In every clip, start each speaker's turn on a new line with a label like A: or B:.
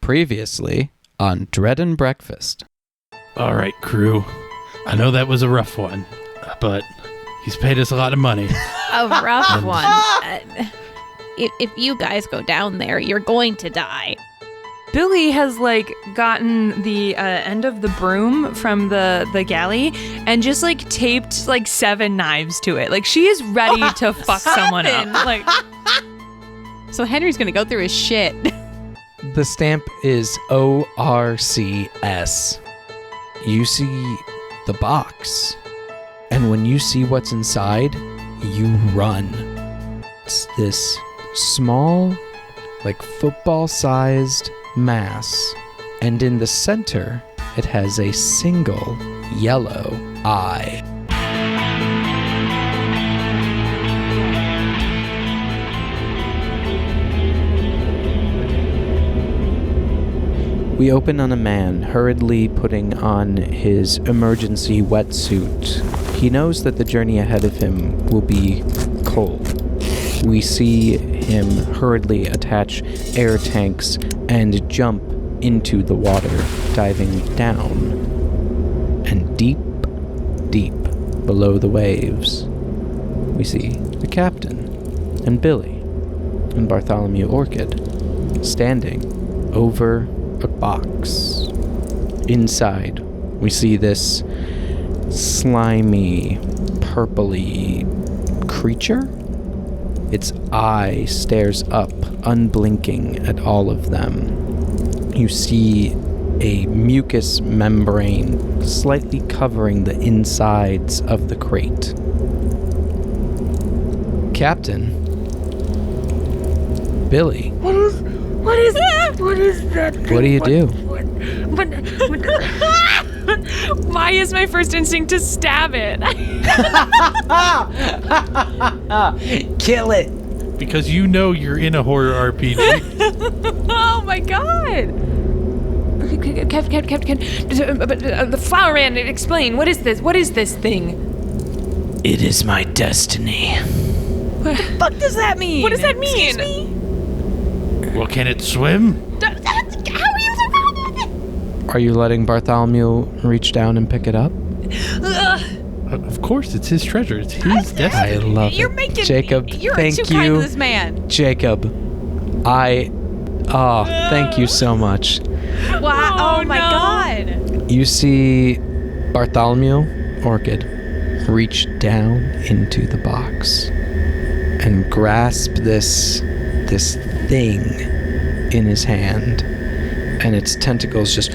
A: Previously on Dread and Breakfast.
B: All right, crew. I know that was a rough one, but he's paid us a lot of money.
C: A rough one. If you guys go down there, you're going to die.
D: Billie has gotten the end of the broom from the galley and just taped 7 knives to it. She is ready to fuck someone up.
E: So Henry's gonna go through his shit.
A: The stamp is ORCS. You see the box, and when you see what's inside, you run. It's this small, football-sized mass, and in the center, it has a single yellow eye. We open on a man hurriedly putting on his emergency wetsuit. He knows that the journey ahead of him will be cold. We see him hurriedly attach air tanks and jump into the water, diving down. And deep, deep below the waves, we see the captain and Billie and Bartholomew Orchid standing over a box. Inside, we see this slimy, purpley creature. Its eye stares up, unblinking at all of them. You see a mucus membrane slightly covering the insides of the crate. Captain, Billie.
D: What is that?
A: What do you do?
D: Why is my first instinct to stab it?
A: Kill it!
B: Because you know you're in a horror RPG.
D: Oh my god! Captain, the flower man, explain. What is this? What is this thing?
A: It is my destiny.
E: What the fuck does that mean?
D: What does that mean?
E: Excuse me?
B: Well, can it swim?
E: How are you surviving it?
A: Are you letting Bartholomew reach down and pick it up?
B: Of course, it's his treasure. It's his destiny.
A: I love
E: You're
A: it.
E: making
A: Jacob,
E: You're
A: thank
E: too kind to
A: you.
E: this man.
A: Jacob, thank you so much.
E: Wow! Oh my
D: no.
E: god!
A: You see Bartholomew Orchid reach down into the box and grasp this thing in his hand, and its tentacles just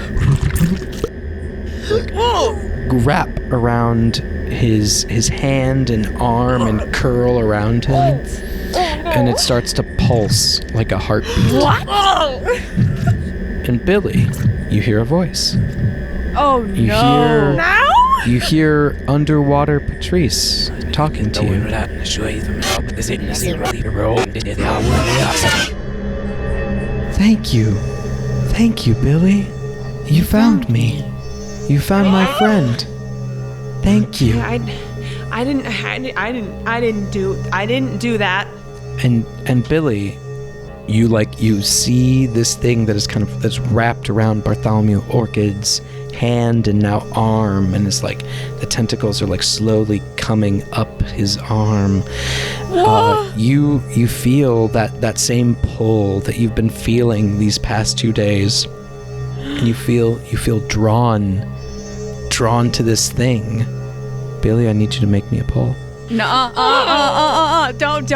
A: wrap around his hand and arm and curl around him, and it starts to pulse like a heartbeat.
E: What?
A: And Billie, you hear a voice.
E: Oh no!
A: You hear underwater Patrice talking to you. Thank you, Billie. You found me. You found my friend. Thank you.
D: I didn't do that.
A: And Billie, you see this thing that is that's wrapped around Bartholomew Orchid's hand and now arm, and it's the tentacles are slowly coming up his arm. You feel that same pull that you've been feeling these past 2 days, and you feel drawn to this thing. Billie, I need you to make me a pull.
E: No, don't,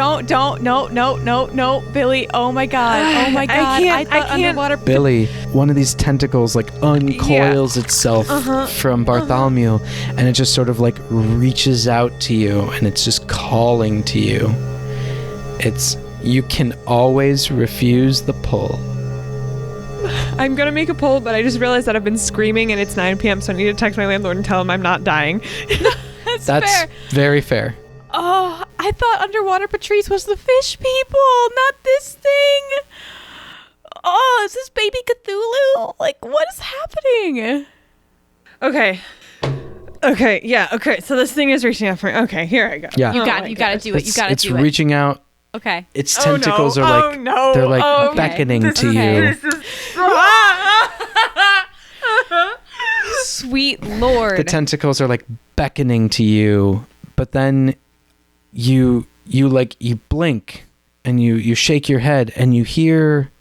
E: no, Billie, oh my god,
D: I can't.
E: underwater...
A: Billie, one of these tentacles uncoils itself from Bartholomew, and it just sort of reaches out to you, and it's just calling to you. You can always refuse the pull.
D: I'm gonna make a poll, but I just realized that I've been screaming and it's 9 p.m, so I need to text my landlord and tell him I'm not dying.
A: That's
E: fair.
A: very fair.
E: Oh, I thought underwater Patrice was the fish people, not this thing. Oh, is this baby Cthulhu? What is happening?
D: Okay, yeah, okay, so this thing is reaching out for me. Okay, here I go.
A: Yeah.
E: You gotta do it. You gotta
A: it's
E: do it.
A: reaching out.
E: Okay.
A: Its tentacles are beckoning to you.
D: Ah! sweet Lord.
A: The tentacles are like beckoning to you, but then you blink and you shake your head and you hear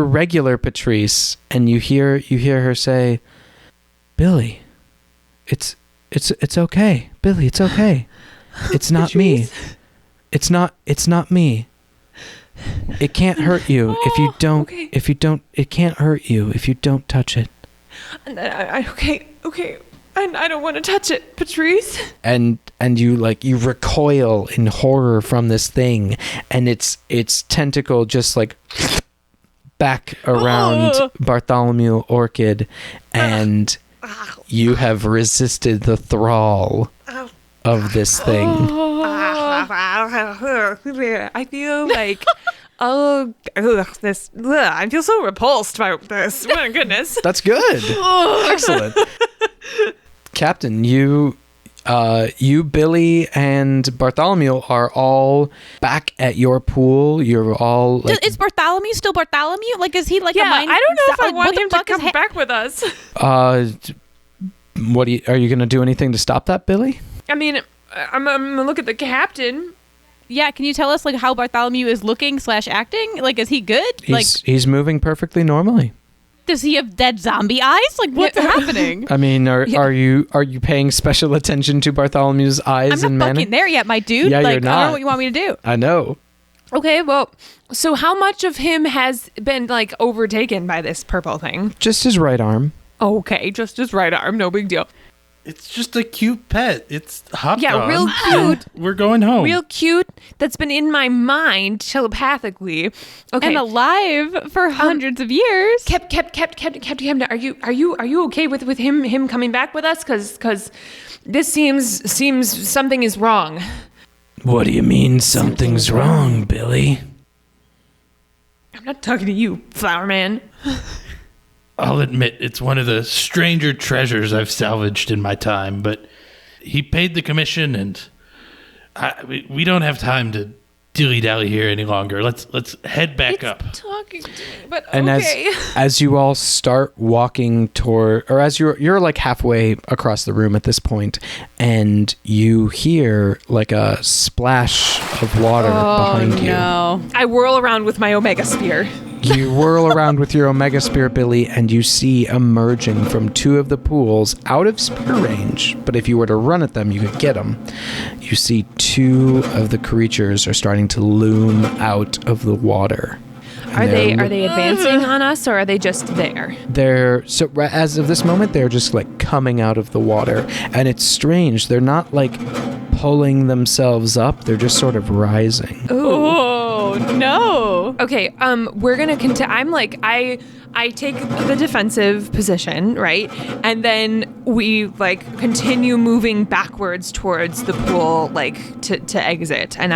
A: regular Patrice, and you hear her say, "Billie, it's okay. Billie, it's okay. It's not me. It's not me. It can't hurt you if you don't.
D: Okay.
A: If you don't, it can't hurt you if you don't touch it."
D: Okay. And I don't want to touch it, Patrice.
A: And you recoil in horror from this thing, and its tentacle just like back around Bartholomew Orchid, and you have resisted the thrall of this thing.
D: I feel like I feel so repulsed by this. My goodness.
A: That's good. Excellent. Captain, you, Billie, and Bartholomew are all back at your pool. You're all like,
C: Is Bartholomew still Bartholomew? Like, is he like a
D: Yeah,
C: mind?
D: I don't know if I
C: like,
D: want
C: what
D: him
C: the
D: to
C: fuck is
D: come back with us.
A: are you going to do anything to stop that, Billie?
D: I mean, I'm gonna look at the captain.
C: Yeah, can you tell us like how Bartholomew is looking / acting? Like, is he good?
A: He's moving perfectly normally.
C: Does he have dead zombie eyes? Like, what's happening?
A: I mean, are you paying special attention to Bartholomew's eyes
C: I'm
A: and
C: not
A: manner?
C: fucking there yet, my dude.
A: Yeah,
C: like,
A: you're not.
C: I don't know what you want me to do.
A: I know.
D: Okay, well, so how much of him has been like overtaken by this purple thing?
A: Just his right arm.
D: Okay, just his right arm, no big deal.
B: It's just a cute pet. It's hopped
D: Yeah,
B: on,
D: real
B: and
D: cute.
B: We're going home.
D: Real cute. That's been in my mind telepathically. Okay.
C: And alive for hundreds of years.
D: Captain, are you okay with him coming back with us? Cause this seems something is wrong.
A: What do you mean something's wrong, Billie?
D: I'm not talking to you, Flower Man.
B: I'll admit it's one of the stranger treasures I've salvaged in my time, but he paid the commission, and we don't have time to dilly-dally here any longer. Let's head back up.
D: Talking to me, but
A: And
D: okay.
A: as you all start walking toward, or as you're like halfway across the room at this point, and you hear like a splash of water behind you.
C: No.
D: I whirl around with my Omega Sphere.
A: You whirl around with your Omega Spear, Billie, and you see emerging from two of the pools out of spear range, but if you were to run at them, you could get them. You see two of the creatures are starting to loom out of the water.
D: Are they advancing on us, or are they just there?
A: So as of this moment, they're just like coming out of the water, and it's strange. They're not like pulling themselves up; they're just sort of rising.
C: Oh, no.
D: Okay, we're gonna I'm like, I take the defensive position, right? And then we like continue moving backwards towards the pool, like to exit. And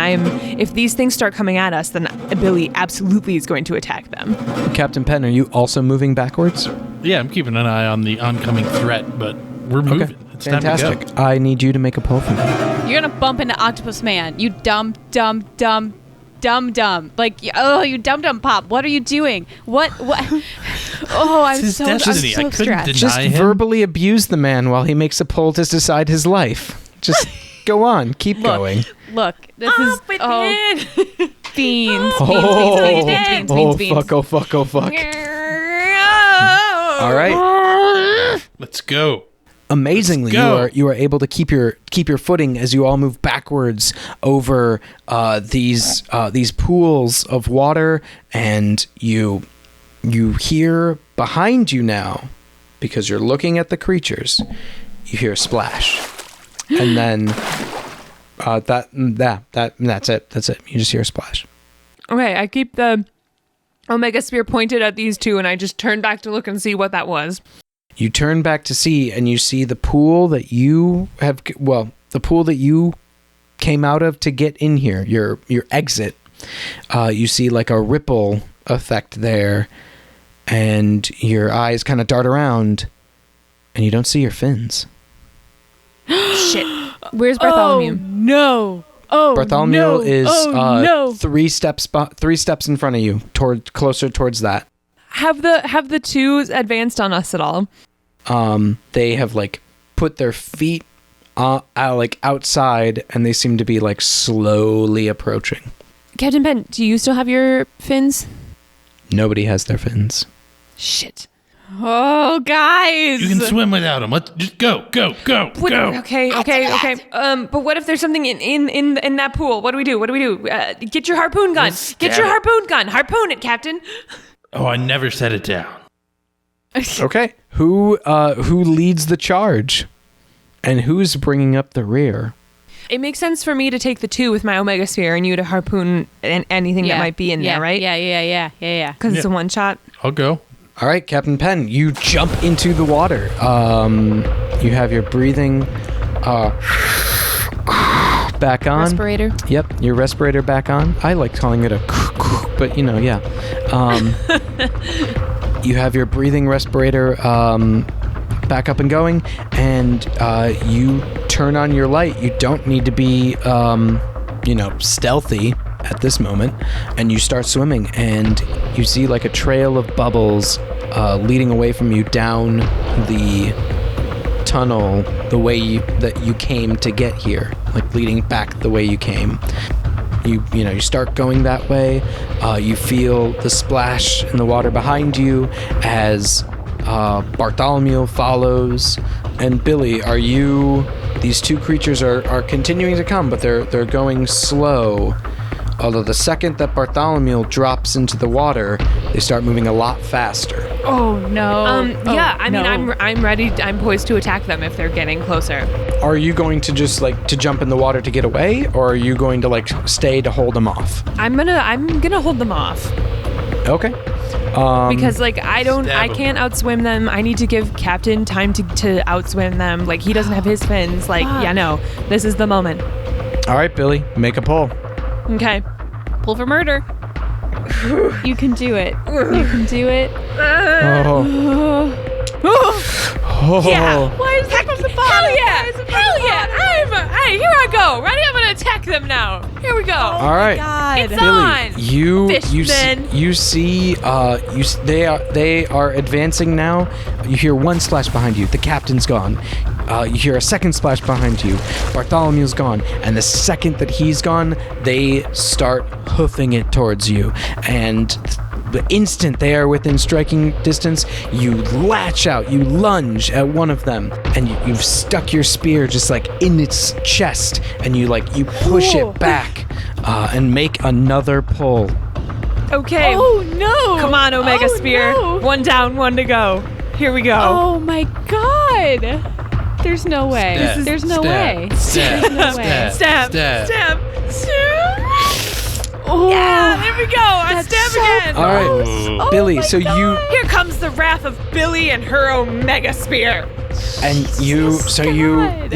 D: if these things start coming at us, then Billie absolutely is going to attack them.
A: Captain Penn, are you also moving backwards?
B: Yeah, I'm keeping an eye on the oncoming threat, but we're moving.
A: Okay,
B: It's time to
A: fantastic.
B: go.
A: I need you to make a pull for me.
C: You're going to bump into Octopus Man. You dumb. Like, you dumb pop. What are you doing? What? Oh, I'm
B: It's his
C: so
B: destiny. I couldn't
C: stressed.
B: deny
A: Just
B: him.
A: verbally abuse the man while he makes a pull to decide his life. Just go on. Keep going.
C: Look, this is beans.
A: Oh, fuck. All right.
B: Let's go.
A: Amazingly,
B: Let's go.
A: you are able to keep your footing as you all move backwards over these pools of water, and you hear behind you now, because you're looking at the creatures. You hear a splash, and then that's it. That's it. You just hear a splash.
D: Okay, I keep the Omega Sphere pointed at these two, and I just turn back to look and see what that was.
A: You turn back to see, and you see the pool that you came out of to get in here, your exit. You see like a ripple effect there, and your eyes kind of dart around, and you don't see your fins.
D: Shit. Where's Bartholomew?
C: No. Oh,
A: Bartholomew
C: no.
A: is
C: no.
A: 3 steps in front of you, closer towards that.
D: Have the two advanced on us at all?
A: They have like put their feet like outside, and they seem to be like slowly approaching.
D: Captain Penn, do you still have your fins?
A: Nobody has their fins.
D: Shit.
E: Oh, guys.
B: You can swim without them. Let's just go.
D: Okay. But what if there's something in that pool? What do we do? Get your harpoon gun. Harpoon it, Captain.
B: Oh, I never set it down.
A: Okay. Who leads the charge? And who's bringing up the rear?
D: It makes sense for me to take the 2 with my Omega Sphere and you to harpoon anything that might be in there, right?
E: Yeah.
D: Because it's a one shot.
B: I'll go.
A: All right, Captain Penn, you jump into the water. You have your breathing back on.
D: Respirator.
A: Yep, your respirator back on. I like calling it a but yeah. You have your breathing respirator back up and going, and you turn on your light. You don't need to be, stealthy at this moment, and you start swimming, and you see like a trail of bubbles leading away from you down the tunnel the way that you came to get here, like leading back the way you came. You start going that way. You feel the splash in the water behind you as Bartholomew follows. And Billie, these 2 creatures are continuing to come, but they're going slow. Although the second that Bartholomew drops into the water, they start moving a lot faster.
E: Oh, no.
D: I'm ready. I'm poised to attack them if they're getting closer.
A: Are you going to just to jump in the water to get away, or are you going to stay to hold them off?
D: I'm gonna hold them off.
A: Okay.
D: Because I can't outswim them. I need to give Captain time to outswim them. He doesn't have his fins. This is the moment.
A: All right, Billie, make a pull.
D: Okay.
E: Pull for murder. You can do it.
D: Yeah. Why is that from the bottom? Hell yeah. Hey, here I go. Ready? I'm gonna attack them now. Here we go.
A: All right.
D: It's
A: Billie,
D: on.
A: you see they are advancing now. You hear one splash behind you. The captain's gone. You hear a second splash behind you. Bartholomew's gone. And the second that he's gone, they start hoofing it towards you. And the instant they are within striking distance, you latch out, you lunge at one of them, and you've stuck your spear just in its chest, and you push it back and make another pull.
D: Okay.
E: Oh no!
D: Come on, Omega Spear.
E: No.
D: 1 down, 1 to go. Here we go.
E: Oh my god! There's no way. There's no way. There's no way.
D: Stab. Oh, yeah, there we go. I stab again.
A: All right, Billie. So
D: here comes the wrath of Billie and her Omega Spear.
A: And you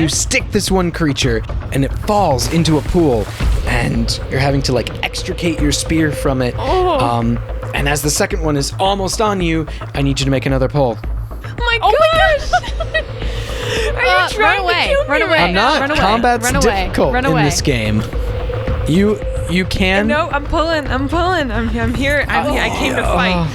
A: stick this one creature, and it falls into a pool, and you're having to extricate your spear from it. And as the second one is almost on you, I need you to make another pull.
D: Oh my gosh! Are you trying to kill me?
E: Run away.
A: I'm not.
E: Run away.
A: Combat's
E: Run away.
A: difficult
E: Run
A: in
E: away.
A: this game. You can.
D: No, I'm pulling. I'm here. I came to fight.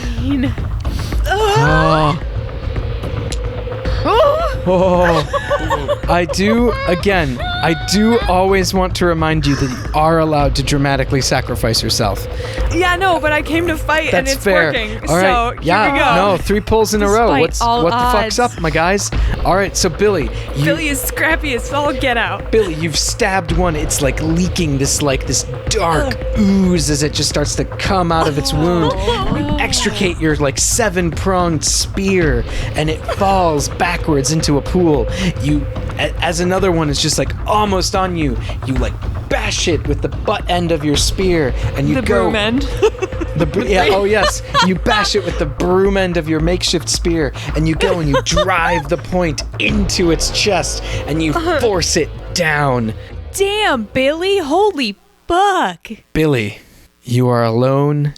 A: I do always want to remind you that you are allowed to dramatically sacrifice yourself.
D: Yeah, no, but I came to fight and
A: That's
D: it's
A: fair.
D: working.
A: All right.
D: So here we go.
A: No, 3 pulls in a row.
E: Despite all
A: What the
E: odds.
A: fuck's up, my guys? All right, so Billie,
D: Billie is scrappy as all get out.
A: Billie, you've stabbed one. It's leaking this dark ooze as it just starts to come out of its wound. You extricate your 7-pronged spear, and it falls backwards into a pool. As another one is just almost on you, you bash it with the butt end of your spear, and you
D: The broom end.
A: You bash it with the broom end of your makeshift spear, and you go and you drive the point into its chest, and you force it down.
E: Damn, Billie! Holy fuck!
A: Billie, you are alone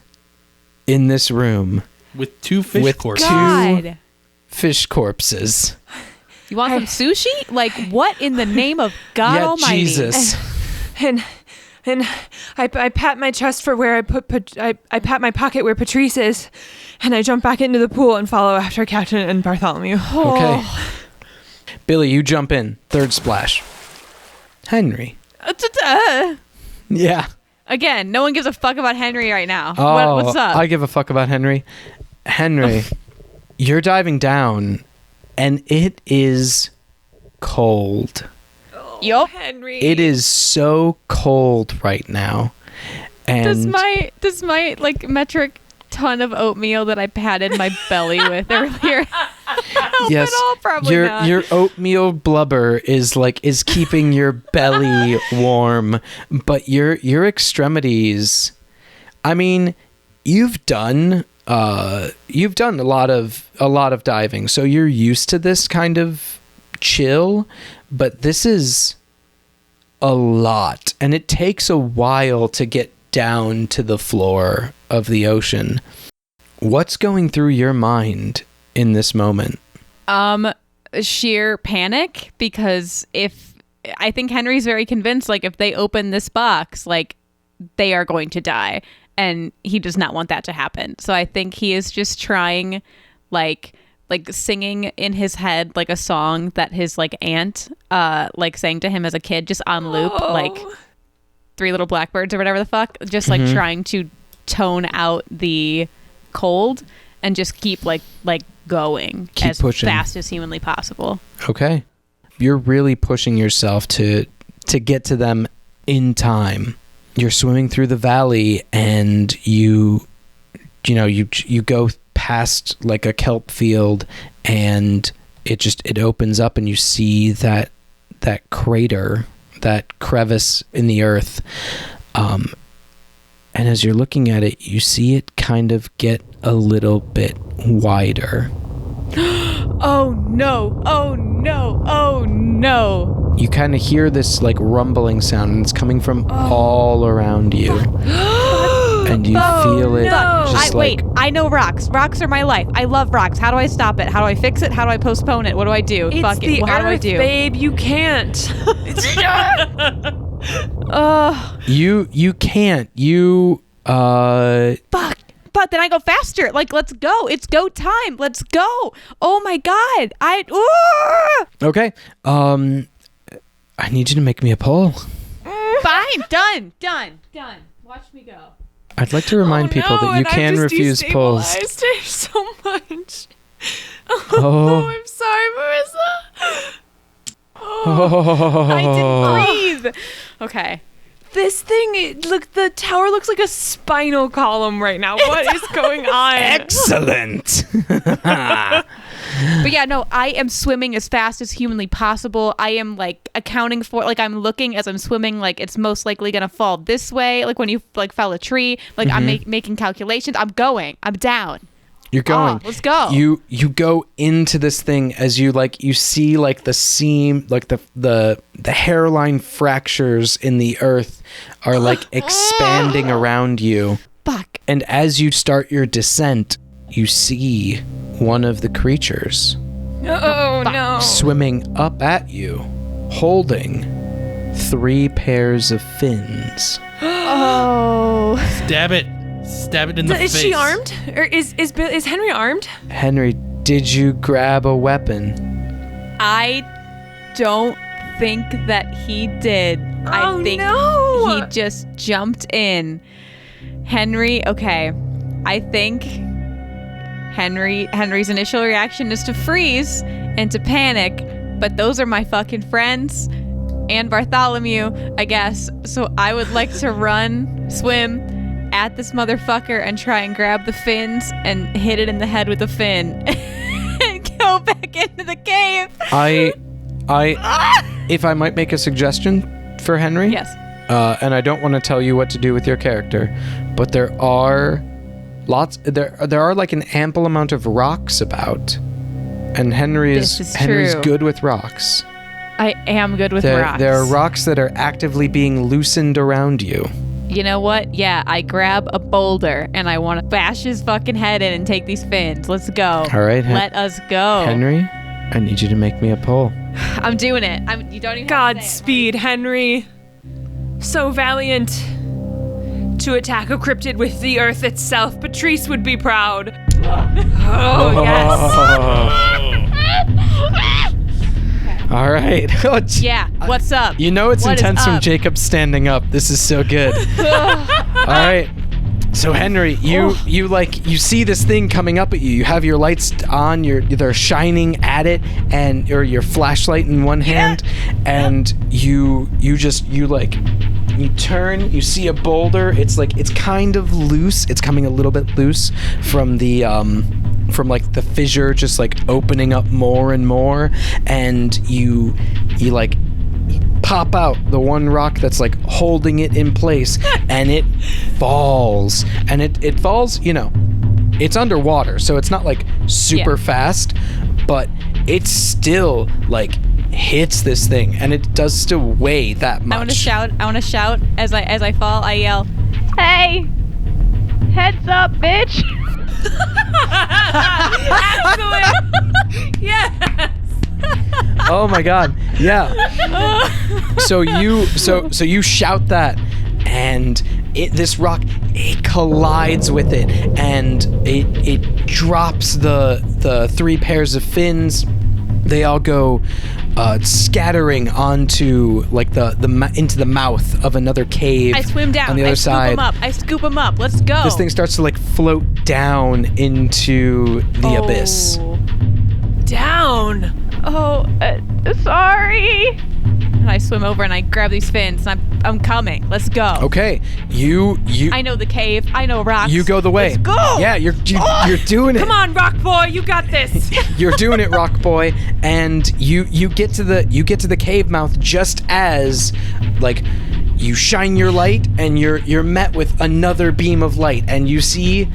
A: in this room
B: With 2 fish
A: with
B: corpses.
A: 2
E: God.
A: fish corpses.
E: You want some sushi? What in the name of God
A: Yeah,
E: Almighty?
A: Jesus.
D: And and I pat my chest for where I pat my pocket where Patrice is, and I jump back into the pool and follow after Captain and Bartholomew.
A: Okay. Billie, you jump in. Third splash. Henry. Yeah.
C: Again, no one gives a fuck about Henry right now.
A: Oh,
C: What's up?
A: I give a fuck about Henry. Henry, you're diving down, and it is cold.
C: Yup.
D: Henry.
A: It is so cold right now. And
C: Does my like metric ton of oatmeal that I patted my belly with earlier help
A: yes,
C: at all? Probably not.
A: your oatmeal blubber is keeping your belly warm, but your extremities. I mean, you've done a lot of diving, so you're used to this kind of chill, but this is a lot, and it takes a while to get down to the floor of the ocean. What's going through your mind in this moment?
C: Sheer panic, because I think Henry's very convinced, like, if they open this box, like, they are going to die, and he does not want that to happen. So I think he is just trying, like singing in his head like a song that his like aunt sang to him as a kid, just on loop, like Three Little Blackbirds or whatever the fuck, just like trying to tone out the cold and just keep like going as
A: pushing
C: fast as humanly possible.
A: Okay. You're really pushing yourself to get to them in time. You're swimming through the valley, and you go past like a kelp field, and it opens up, and you see that crater, that crevice in the earth. And as you're looking at it, you see it kind of get a little bit wider.
C: Oh no, oh no, oh no.
A: You kind of hear this like rumbling sound, and it's coming from all around you. And you feel it just
C: wait, I know rocks. Rocks are my life. I love rocks. How do I stop it? How do I fix it? How do I postpone it? What do I do?
D: It's
C: Fuck
D: the
C: it. How do I
D: earth,
C: do?
D: babe. You can't.
A: You can't. You
C: Fuck. But then I go faster. Like, let's go. It's go time. Let's go. Oh my god.
A: Okay. I need you to make me a poll.
C: Fine. Done. Watch me go.
A: I'd like to remind people that you can refuse polls.
D: There's so much.
A: Oh.
D: I'm sorry, Marissa.
C: I didn't breathe. Okay.
D: This thing, the tower looks like a spinal column right now. What is going on?
A: Excellent.
C: But yeah, no, I am swimming as fast as humanly possible. I am like accounting for, like, I'm looking as I'm swimming, like it's most likely gonna fall this way. Like when you like fell a tree, like I'm making calculations. I'm going. I'm down.
A: You're going.
C: Let's go.
A: You go into this thing as you see like the seam, like the hairline fractures in the earth are like expanding around you.
C: Fuck.
A: And as you start your descent, you see one of the creatures
D: Oh no.
A: swimming up at you, holding 3 pairs of fins.
C: Oh.
B: Stab it in the face.
D: Is she armed? Or is Henry armed?
A: Henry, did you grab a weapon?
C: I don't think that he did. I think he just jumped in. Henry, okay. I think Henry's initial reaction is to freeze and to panic, but those are my fucking friends and Bartholomew, I guess. So I would like to swim at this motherfucker and try and grab the fins and hit it in the head with a fin and go back into the cave.
A: If I might make a suggestion for Henry?
C: Yes.
A: And I don't want to tell you what to do with your character, but there are like an ample amount of rocks about, and Henry's good with rocks.
C: I am good with rocks.
A: There are rocks that are actively being loosened around you.
C: You know what? Yeah, I grab a boulder and I want to bash his fucking head in and take these fins. Let's go.
A: All right.
C: Let us go.
A: Henry, I need you to make me a poll.
C: I'm doing it. You don't even have to say it.
D: Godspeed, Henry. so valiant to attack a cryptid with the earth itself. Patrice would be proud. Oh, yes.
A: All right.
C: Yeah, what's up?
A: You know it's
C: What is
A: intense when
C: up?
A: Jacob's standing up. This is so good. All right. So Henry, you see this thing coming up at you. You have your lights on. They're shining at it, or your flashlight in one hand, and you turn. You see a boulder. It's kind of loose. It's coming a little bit loose from the the fissure, just opening up more and more, and you pop out the one rock that's holding it in place, and it falls. And it falls, it's underwater, so it's not super fast, but it still hits this thing, and it does still weigh that much.
C: I want to shout as I fall. I yell, "Hey! Heads up, bitch!"
D: Excellent. Yes.
A: Oh my god. Yeah. So you shout that, and this rock, it collides with it, and it drops the 3 pairs of fins. They all go scattering onto into the mouth of another cave.
C: I swim down.
A: On the other side.
C: I scoop him up. Let's go.
A: This thing starts to float down into the abyss.
D: Down.
C: Oh, sorry. And I swim over and I grab these fins, and I'm coming. Let's go.
A: Okay, you.
C: I know the cave. I know rocks.
A: You go the way.
C: Let's go.
A: Yeah, you're doing it.
D: Come on, Rock Boy, you got this.
A: You're doing it, Rock Boy, and you get to the cave mouth just as you shine your light, and you're met with another beam of light, and you see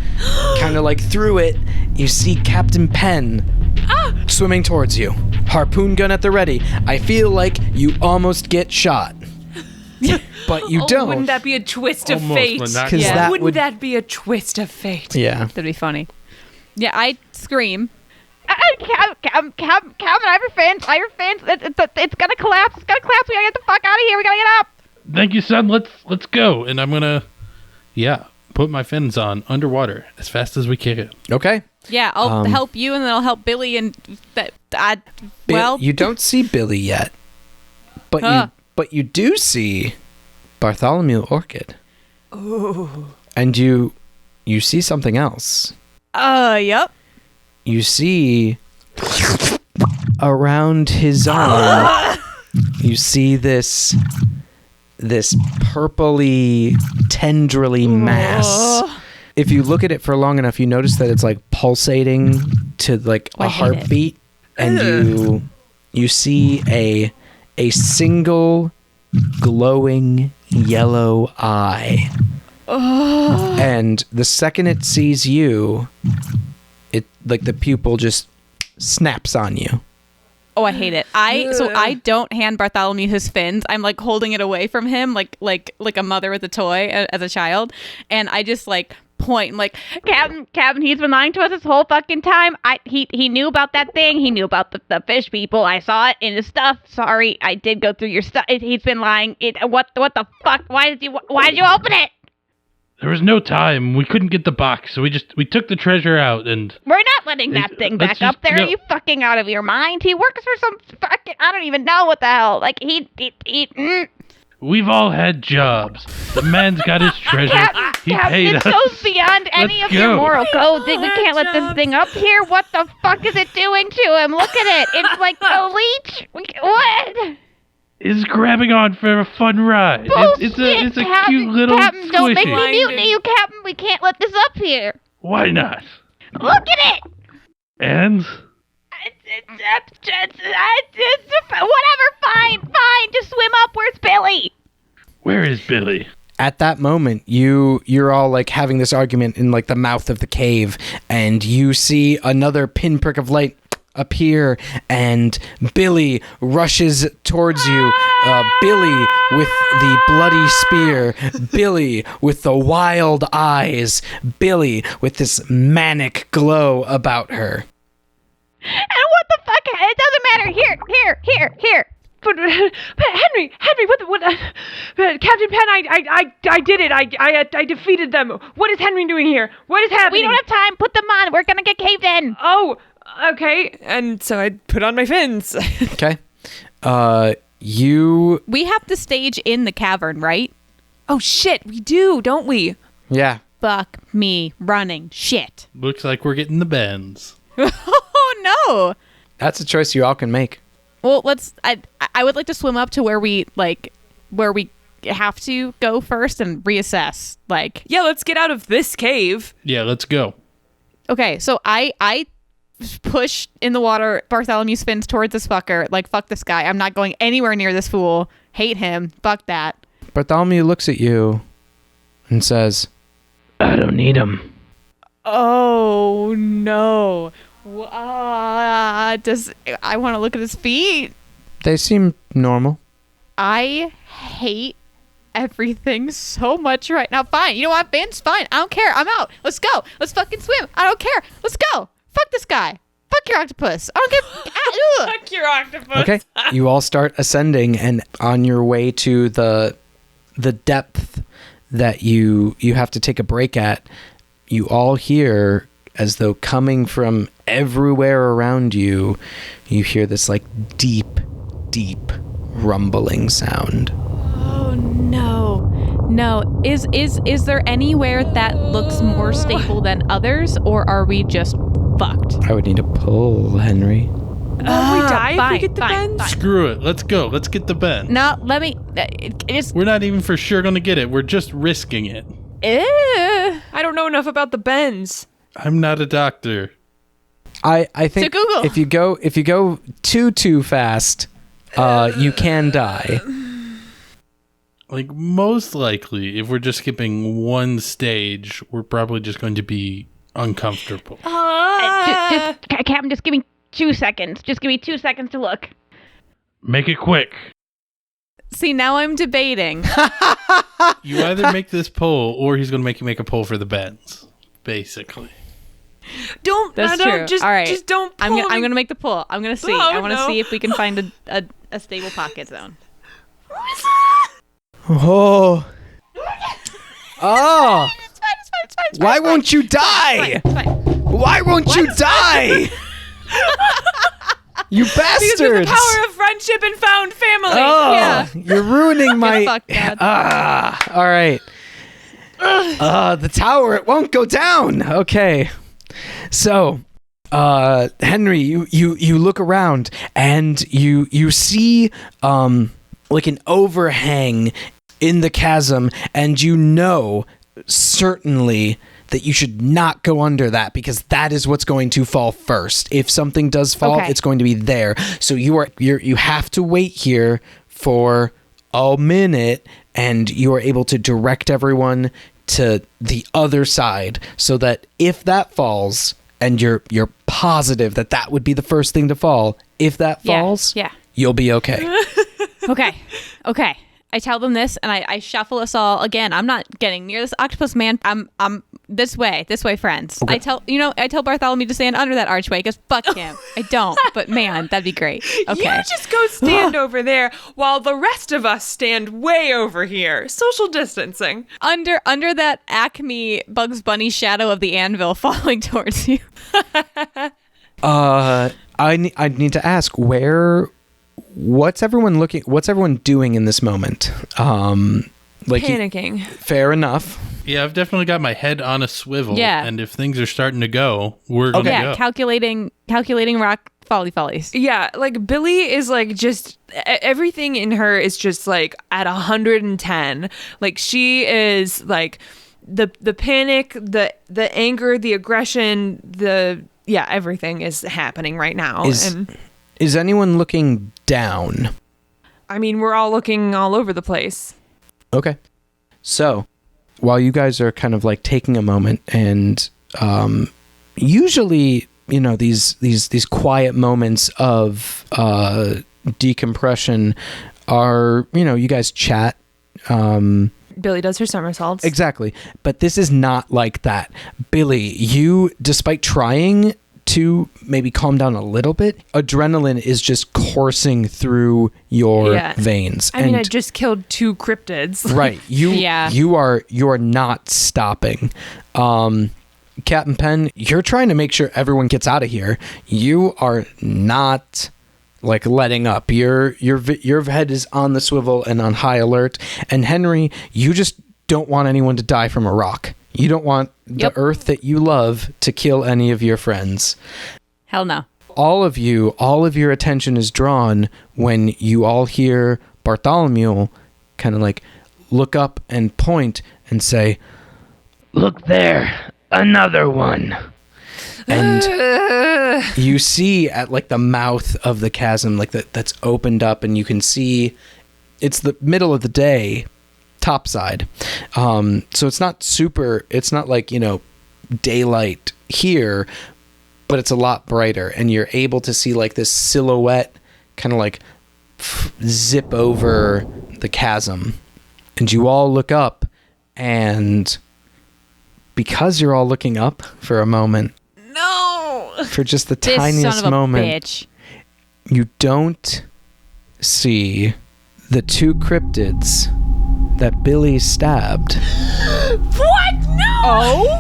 A: kind of through it, you see Captain Penn swimming towards you, harpoon gun at the ready. I feel like you almost get shot, but you don't.
D: Wouldn't that be a twist of
B: Almost,
D: fate?
B: but not
A: quite.
D: Wouldn't that be a twist of fate?
A: Yeah.
C: That'd be funny. Yeah, I scream. Captain, I have your fins. It's gonna collapse. It's gonna collapse. We gotta get the fuck out of here. We gotta get up.
B: Thank you, son. Let's go. And I'm gonna, put my fins on underwater as fast as we can.
A: Okay.
C: Yeah, I'll help you, and then I'll help Billy. And
A: You don't see Billy yet, but you do see Bartholomew Orchid.
D: Ooh.
A: And you see something else.
C: Yep.
A: You see around his arm, you see this purpley, tendrily mass. If you look at it for long enough, you notice that it's pulsating to a heartbeat, and you see a single glowing yellow eye. And the second it sees you, it the pupil just snaps on you.
C: Oh, I hate it. I don't hand Bartholomew his fins. I'm holding it away from him, like a mother with a toy as a child, and I just point Captain, he's been lying to us this whole fucking time. He knew about that thing. He knew about the fish people. I saw it in his stuff. Sorry, I did go through your stuff. He's been lying. What the fuck? Why did you open it?
B: There was no time. We couldn't get the box, so we took the treasure out, and
C: We're not letting that thing back up there.
B: No.
C: Are you fucking out of your mind? He works for some fucking, I don't even know what the hell.
B: we've all had jobs. The man's got his treasure. He paid
C: It
B: us.
C: goes beyond any of your moral code. We can't let this thing up here. What the fuck is it doing to him? Look at it. It's like a leech. What?
B: Is grabbing on for a fun ride. It's a cute little
C: Captain, don't make
B: squishy.
C: me mutiny, you Captain. We can't let this up here.
B: Why not?
C: Look at it.
B: And
C: Whatever. Fine. Just swim up. Where's Billy?
B: where is Billy?
A: At that moment, you're all having this argument in the mouth of the cave, and you see another pinprick of light appear, and Billy rushes towards you. Billy with the bloody spear, Billy with the wild eyes, Billy with this manic glow about her.
C: And what the fuck? It doesn't matter. Here.
D: but Henry, what? Captain Penn, I did it. I defeated them. What is Henry doing here? What is happening?
E: We don't have time. Put them on. We're gonna get caved in.
D: Oh, okay. And so I put on my fins.
A: Okay.
C: We have to stage in the cavern, right?
D: Oh shit, we do, don't we?
A: Yeah.
C: Fuck me running. Shit.
B: Looks like we're getting the bends.
C: Oh no.
A: That's a choice you all can make.
C: Well, I would like to swim up to where we have to go first and reassess. Like,
D: Yeah, let's get out of this cave.
B: Yeah, let's go.
C: okay, so I push in the water Bartholomew's fins towards this fucker. Like, fuck this guy. I'm not going anywhere near this fool. Hate him. Fuck that.
A: Bartholomew looks at you and says, I don't need him.
C: Oh no. I want to look at his feet.
A: They seem normal.
C: I hate everything so much right now. Fine. You know what, Vince? Fine. I don't care. I'm out. Let's go. Let's fucking swim. I don't care. Let's go. Fuck this guy. Fuck your octopus. I don't care.
D: Fuck your octopus.
A: Okay. You all start ascending, and on your way to the depth that you have to take a break at, you all hear, as though coming from everywhere around you, you hear this like deep rumbling sound.
C: Oh no. Is there anywhere that looks more stable than others, or are we just fucked?
A: I would need a pull, Henry.
D: Will we die if we get the bends?
C: fine.
B: Screw it. Let's go. Let's get the bend.
C: No, let me.
B: We're not even for sure going to get it. We're just risking it.
D: I don't know enough about the bends.
B: I'm not a doctor.
A: I think
C: So Google.
A: if you go too fast, you can die.
B: Like, most likely, if we're just skipping one stage, we're probably just going to be uncomfortable.
E: Captain, just give me 2 seconds. Just give me 2 seconds to look.
B: Make it quick.
C: See, now I'm debating.
B: You either make this poll, or he's going to make you make a poll for the bends, basically.
C: That's true.
D: Just,
C: All right.
D: just don't.
C: I'm gonna make the pull. I'm gonna see.
D: Oh,
C: I want to
D: no.
C: see if we can find a stable pocket zone.
A: Oh. Oh.
C: It's fine.
A: Why won't you die?
C: It's fine.
A: Why won't you die? You bastards!
D: Because of the power of friendship and found family.
A: Oh,
C: Yeah.
A: you're ruining my.
C: fucked, Dad.
A: All right. The tower, it won't go down. Okay. So, Henry, you look around and you see like an overhang in the chasm, and you know certainly that you should not go under that, because that is what's going to fall first. If something does fall,
C: Okay.
A: it's going to be there. So you have to wait here for a minute, and you are able to direct everyone to the other side, so that if that falls, and you're positive that would be the first thing to fall, if that falls,
C: Yeah.
A: you'll be okay.
C: Okay. I tell them this, and I shuffle us all again. I'm not getting near this octopus man. I'm this way, friends.
A: Okay.
C: I tell Bartholomew to stand under that archway, because fuck him. I don't, but man, that'd be great. Okay.
D: You just go stand over there while the rest of us stand way over here. Social distancing.
C: Under that Acme Bugs Bunny shadow of the anvil falling towards you.
A: I need to ask, what's everyone doing in this moment? Like
D: Panicking.
A: Fair enough.
B: Yeah, I've definitely got my head on a swivel.
C: Yeah.
B: And if things are starting to go, we're going to
C: Yeah,
B: go.
C: calculating rock follies.
D: Yeah, like Billie is like just everything in her is just like at 110. Like she is like the panic, the anger, the aggression, everything is happening right now.
A: Is anyone looking down?
D: I mean, we're all looking all over the place.
A: Okay. So, while you guys are kind of like taking a moment, and usually, these quiet moments of decompression are, you guys chat.
D: Billie does her somersaults.
A: Exactly. But this is not like that. Billie, you, despite trying to maybe calm down a little bit, adrenaline is just coursing through your veins.
D: I mean, I just killed 2 cryptids.
A: Right. You are not stopping. Captain Penn, you're trying to make sure everyone gets out of here. You are not like letting up. Your head is on the swivel and on high alert. And Henry, you just don't want anyone to die from a rock. You don't want the earth that you love to kill any of your friends.
C: Hell no.
A: All of your attention is drawn when you all hear Bartholomew kind of like look up and point and say, "Look there, another one." And you see at like the mouth of the chasm, like that's opened up, and you can see it's the middle of the day, topside. So it's not like, daylight here, but it's a lot brighter, and you're able to see like this silhouette kind of like zip over the chasm. And you all look up, and because you're all looking up for a moment, for just the tiniest moment,
C: bitch.
A: You don't see the 2 cryptids that Billie stabbed.
E: What? No!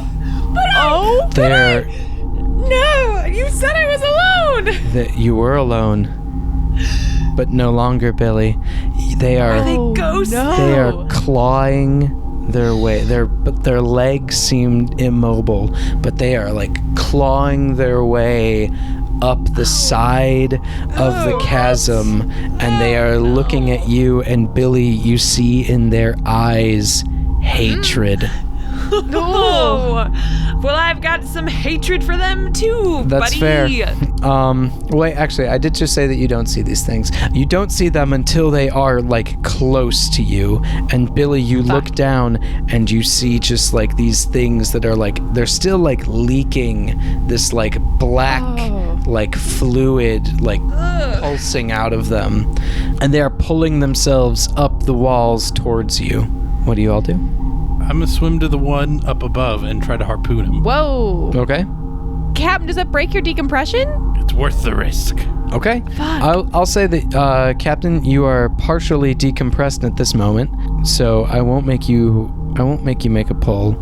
C: Oh?
E: No! You said I was alone!
A: That you were alone, but no longer, Billie. They are
E: ghosts? No.
A: They are clawing their way. Their legs seem immobile, but they are like clawing their way up the side of the chasm, and they are looking at you, and Billie, you see in their eyes hatred.
D: No. Well, I've got some hatred for them too,
A: That's
D: buddy.
A: fair. Wait, actually, I did just say that you don't see these things. You don't see them until they are like close to you. And Billie, you look down and you see just like these things that are like, they're still like leaking this like black, like fluid, like pulsing out of them. And they are pulling themselves up the walls towards you. What do you all do?
B: I'm gonna swim to the one up above and try to harpoon him.
C: Whoa.
A: Okay.
C: Captain, does that break your decompression?
B: It's worth the risk.
A: Okay.
C: Fuck.
A: I'll say that, Captain, you are partially decompressed at this moment, so I won't make you make a pull.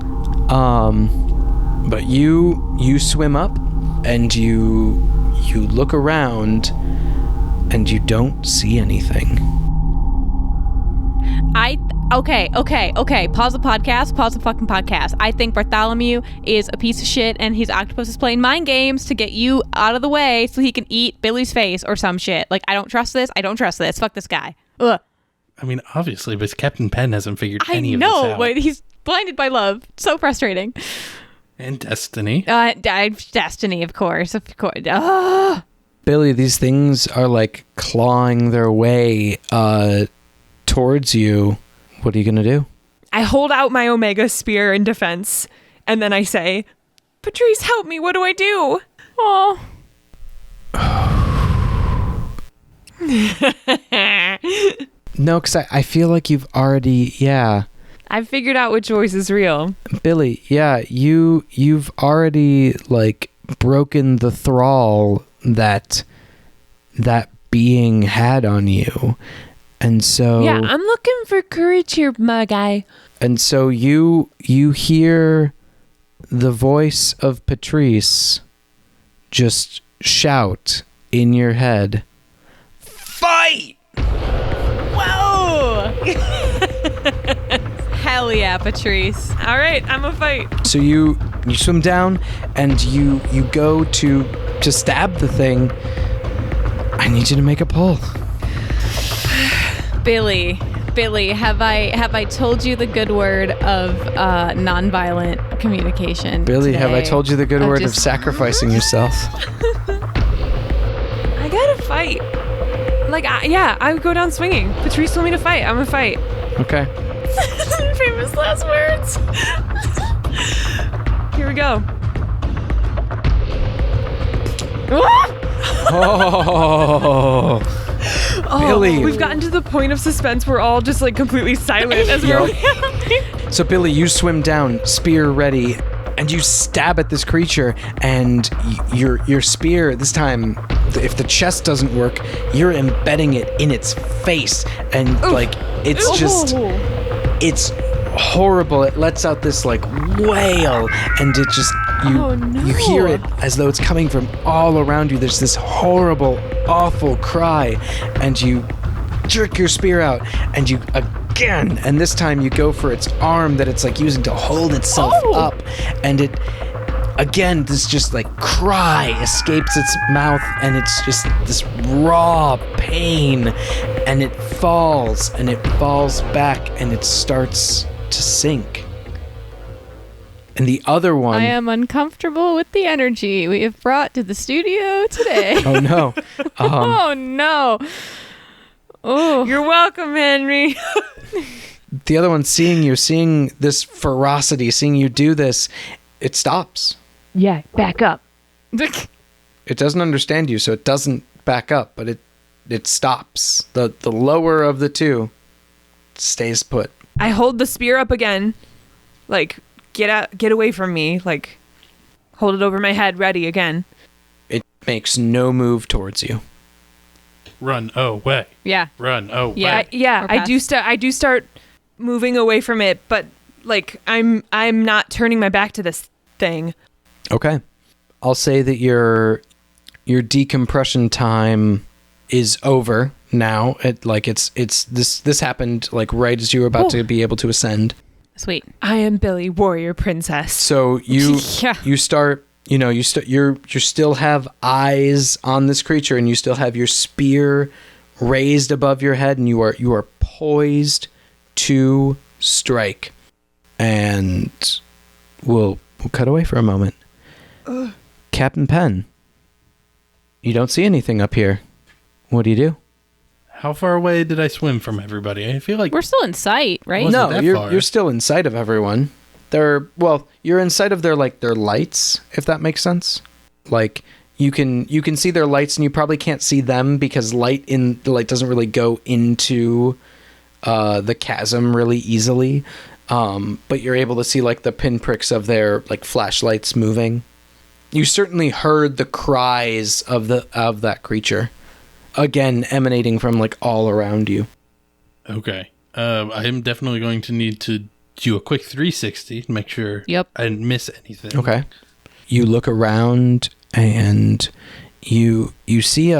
A: But you swim up and you look around and you don't see anything.
C: Okay. Pause the fucking podcast. I think Bartholomew is a piece of shit, and his octopus is playing mind games to get you out of the way so he can eat Billie's face or some shit. Like, I don't trust this. Fuck this guy. Ugh.
B: I mean, obviously, but Captain Penn hasn't figured any of this
C: out. I know,
B: out.
C: but he's blinded by love. So frustrating.
B: And destiny.
C: Destiny, of course. Ugh.
A: Billie, these things are like clawing their way towards you. What are you gonna do?
D: I hold out my Omega Spear in defense, and then I say, "Patrice, help me. What do I do?"
C: Oh.
A: No, because I feel like you've already,
D: I've figured out which voice is real.
A: Billie, you've already like broken the thrall that being had on you. And so
D: Yeah, I'm looking for courage here, my guy.
A: And so you hear the voice of Patrice just shout in your head, "Fight!"
C: Whoa! Hell yeah, Patrice.
D: All right, I'm a fight.
A: So you swim down and you go to stab the thing. I need you to make a pull.
C: Billie, have I told you the good word of nonviolent communication?
A: Billie,
C: today?
A: have I told you the good word of sacrificing yourself?
D: I gotta fight. Like, I would go down swinging. Patrice told me to fight. I'm gonna fight.
A: Okay.
D: Famous last words. Here we go.
A: Oh, Billie.
D: We've gotten to the point of suspense. We're all just like completely silent as we're.
A: So Billie, you swim down, spear ready, and you stab at this creature, and your spear, this time, if the chest doesn't work, you're embedding it in its face, and like it's just, it's horrible. It lets out this like wail, and it just you hear it as though it's coming from all around you. There's this horrible, awful cry, and you jerk your spear out, and you again, and this time you go for its arm that it's like using to hold itself up, and it again, this just like cry escapes its mouth, and it's just this raw pain, and it falls back, and it starts to sink. And the other one,
C: I am uncomfortable with the energy we have brought to the studio today.
A: oh no,
C: Oh no. Oh,
D: You're welcome, Henry.
A: the other one, seeing this ferocity, seeing you do this, it stops.
D: Yeah, back up.
A: It doesn't understand you, so it doesn't back up, but it stops. The lower of the two stays put.
D: I hold the spear up again. Like, get away from me. Like, hold it over my head, ready again.
A: It makes no move towards you.
B: Run away.
C: yeah.
B: Run away.
C: Yeah.
D: I do start moving away from it, but like I'm not turning my back to this thing.
A: Okay. I'll say that your decompression time is over now. This happened like right as you were about to be able to ascend.
C: Sweet.
D: I am Billie, warrior princess.
A: So you
C: Yeah.
A: you start, you still have eyes on this creature, and you still have your spear raised above your head, and you are poised to strike. And we'll cut away for a moment. Captain Penn, you don't see anything up here. What do you do?
B: How far away did I swim from everybody? I feel like
C: We're still in sight, right?
B: Wasn't
A: No,
B: that
A: you're
B: far.
A: still in sight of everyone. You're in sight of their lights, if that makes sense. Like you can see their lights, and you probably can't see them because the light doesn't really go into the chasm really easily. But you're able to see like the pinpricks of their like flashlights moving. You certainly heard the cries of that creature, again emanating from like all around you.
B: Okay. I am definitely going to need to do a quick 360 to make sure I didn't miss anything.
A: Okay. You look around, and you see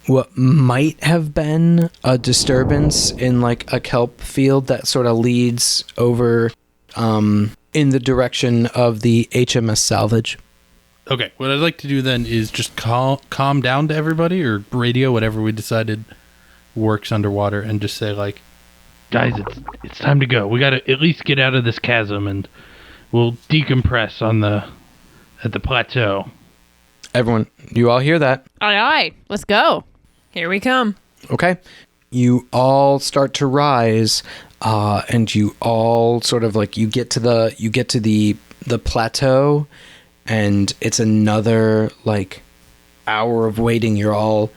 A: what might have been a disturbance in like a kelp field that sort of leads over in the direction of the HMS Salvage.
B: Okay. What I'd like to do then is just calm down to everybody, or radio, whatever we decided works underwater, and just say like, guys, it's time to go. We got to at least get out of this chasm, and we'll decompress at the plateau.
A: Everyone, you all hear that?
C: All right, let's go.
D: Here we come.
A: Okay. You all start to rise, and you all sort of like you get to the plateau, and it's another like hour of waiting. You're all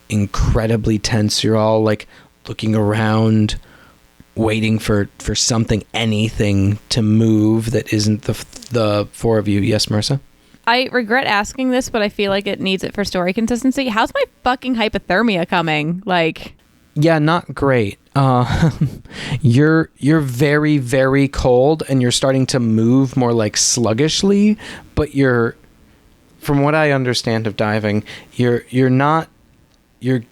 A: incredibly tense. You're all like looking around, waiting for anything to move that isn't the four of you. Yes, Marissa?
C: I regret asking this, but I feel like it needs it for story consistency. How's my fucking hypothermia coming? Like,
A: yeah, not great. You're very, very cold, and you're starting to move more like sluggishly, but from what I understand of diving, you're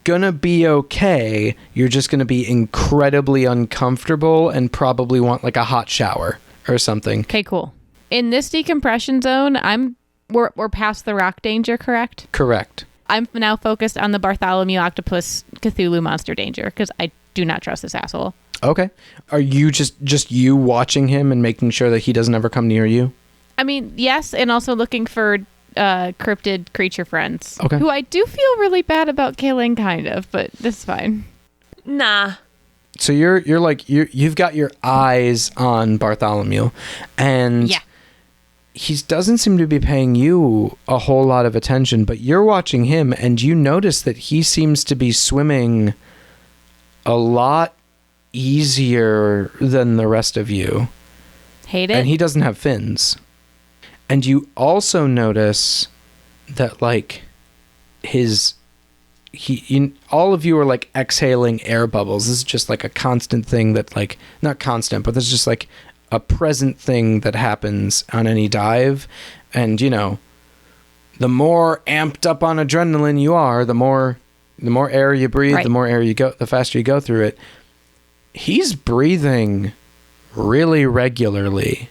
A: gonna be okay. You're just gonna be incredibly uncomfortable and probably want like a hot shower or something.
C: okay, cool. In this decompression zone, we're past the rock danger, correct?
A: Correct.
C: I'm now focused on the Bartholomew Octopus Cthulhu monster danger because I do not trust this asshole.
A: Okay. Are you just you watching him and making sure that he doesn't ever come near you?
C: I mean, yes, and also looking for cryptid creature friends.
A: Okay.
C: Who I do feel really bad about killing, kind of, but that's fine.
D: Nah.
A: So you've got your eyes on Bartholomew, and
C: Yeah.
A: he doesn't seem to be paying you a whole lot of attention, but you're watching him, and you notice that he seems to be swimming a lot easier than the rest of you.
C: Hate it.
A: And he doesn't have fins. And you also notice that, like, all of you are, like, exhaling air bubbles. This is just, like, a constant thing that, like, not constant, but this is just, like, a present thing that happens on any dive. And, you know, the more amped up on adrenaline you are, the more air you breathe,
C: Right.
A: the more air you go, the faster you go through it. He's breathing really regularly,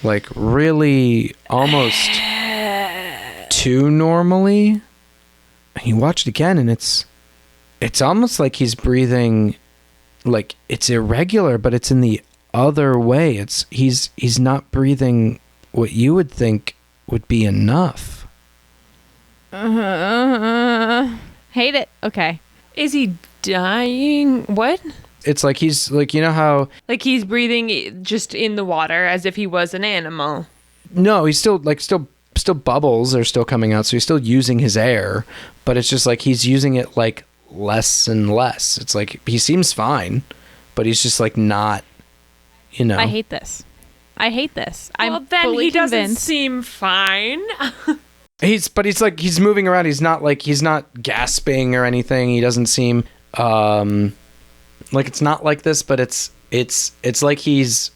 A: like really almost too normally. And you watch it again, and it's almost like he's breathing, like it's irregular, but it's in the other way. He's not breathing what you would think would be enough.
C: Hate it. Okay.
D: Is he dying? What?
A: It's like he's like, you know how
D: Like he's breathing just in the water as if he was an animal.
A: no, he's still bubbles are still coming out, so he's still using his air, but it's just like he's using it like less and less. It's like he seems fine, but he's just like not, you know.
C: I hate this.
D: Well,
C: I'm
D: then
C: fully
D: he doesn't
C: convinced.
D: seem fine.
A: He's moving around. He's not gasping or anything. He doesn't seem like it's not like this, but it's like he's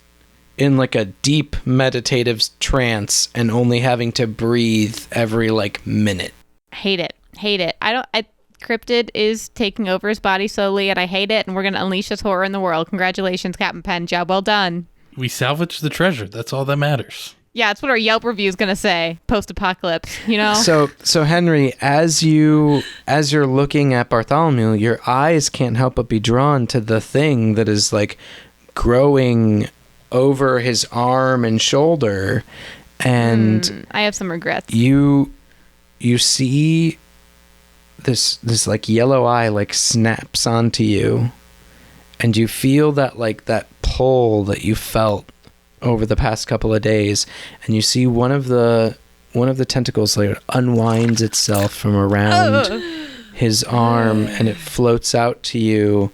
A: in like a deep meditative trance and only having to breathe every like minute.
C: Hate it. Cryptid is taking over his body slowly, and I hate it, and we're going to unleash this horror in the world. Congratulations, Captain Penn. Job well done.
B: We salvaged the treasure. That's all that matters.
C: Yeah, that's what our Yelp review is going to say, post-apocalypse, you know?
A: So Henry, as you're looking at Bartholomew, your eyes can't help but be drawn to the thing that is like growing over his arm and shoulder, and
C: I have some regrets.
A: you see this like yellow eye like snaps onto you, and you feel that like that pull that you felt over the past couple of days, and you see one of the tentacles like unwinds itself from around his arm, and it floats out to you,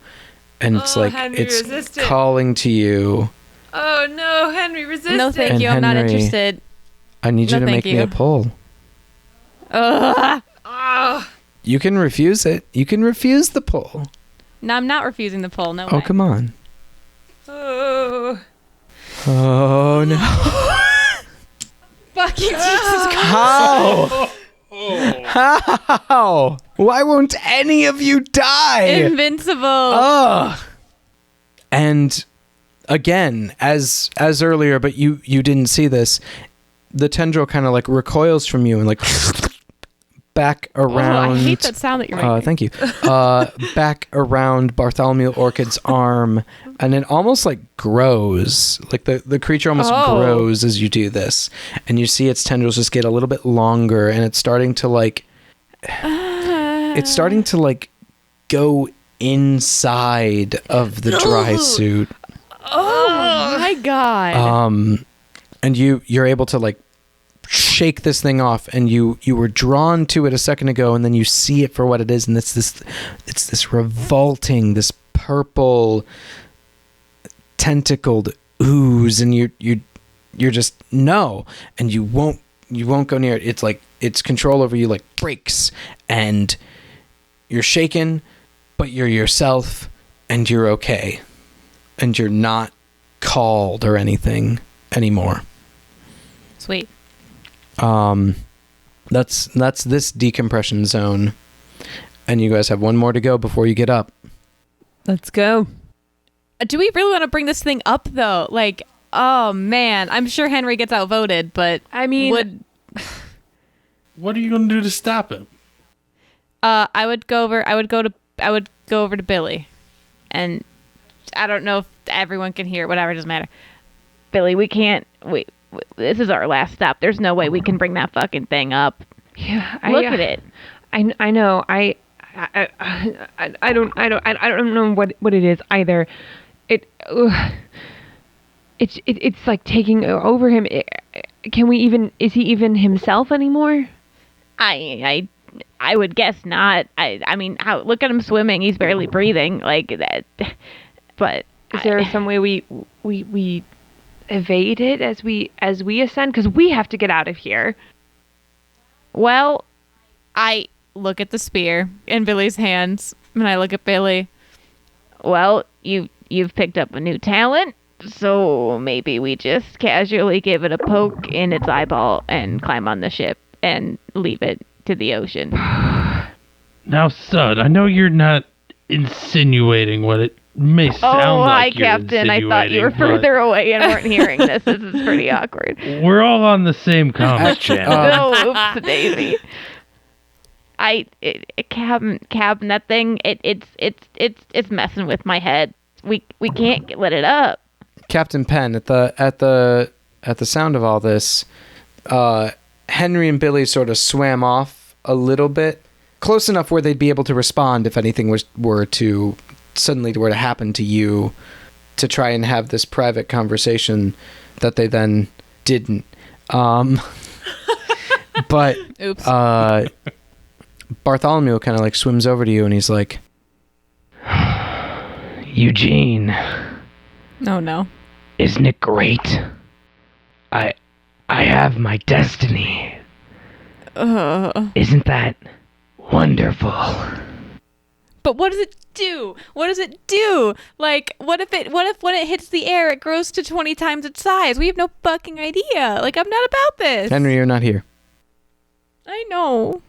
A: and it's like
D: Henry,
A: it's
D: resist it.
A: calling to you.
D: Oh no, Henry, resist
C: No,
D: it.
C: thank
A: And
C: you. I'm not
A: Henry-
C: interested.
A: I need you
C: No,
A: to
C: thank
A: make me
C: you.
A: a pull.
C: Ugh.
D: Oh,
A: You can refuse it. You can refuse the pull.
C: No, I'm not refusing the poll. No
A: Oh,
C: way.
A: come on.
D: oh.
A: Oh, no.
C: Fuck you, Jesus Christ.
A: How? How? Why won't any of you die?
C: Invincible.
A: Ugh. And again, as earlier, but you didn't see this, the tendril kind of like recoils from you and like back around.
C: Oh, I hate that sound that you're making.
A: Thank you. Back around Bartholomew Orchid's arm, and it almost like grows. Like the creature almost grows as you do this, and you see its tendrils just get a little bit longer, and it's starting to like go inside of the dry suit.
C: Oh my God.
A: And you're able to like shake this thing off, and you were drawn to it a second ago, and then you see it for what it is, and it's this revolting, this purple tentacled ooze, and you're just no, and you won't go near it. It's like its control over you like breaks, and you're shaken, but you're yourself, and you're okay, and you're not called or anything anymore.
C: Sweet.
A: That's this decompression zone, and you guys have one more to go before you get up.
D: Let's go.
C: Do we really want to bring this thing up though? Like, oh man, I'm sure Henry gets outvoted, but
D: I mean,
B: What are you going to do to stop him?
C: I would go over to Billie, and I don't know if everyone can hear. Whatever, it doesn't matter. Billie, we can't. This is our last stop. There's no way we can bring that fucking thing up.
D: yeah,
C: Look at it.
D: I know. I don't know what it is either. It's like taking over him. Can we even? Is he even himself anymore?
C: I would guess not. I mean, look at him swimming. He's barely breathing like that. But
D: Is there some way we evade it as we ascend? Because we have to get out of here.
C: Well, I look at the spear in Billy's hands, and I look at Billy. Well, you've picked up a new talent, so maybe we just casually give it a poke in its eyeball and climb on the ship and leave it to the ocean.
B: Now, son, I know you're not insinuating what it may sound like you're
C: Captain. I thought you were
B: insinuating,
C: further away and weren't hearing this. This is pretty awkward.
B: but we're all on the same comic channel.
C: Oh, oops, Daisy. Captain, that thing, it's messing with my head. We can't let it up.
A: Captain Penn, at the sound of all this, Henry and Billy sort of swam off a little bit, close enough where they'd be able to respond if anything were to happen to you, to try and have this private conversation that they then didn't. But
C: Oops.
A: Bartholomew kind of like swims over to you and he's like,
F: Eugene,
C: Oh no.
F: isn't it great? I have my destiny. Isn't that wonderful?
C: But what does it do? What does it do? Like, what if when it hits the air, it grows to 20 times its size? We have no fucking idea. Like, I'm not about this.
A: Henry, you're not here.
C: I know.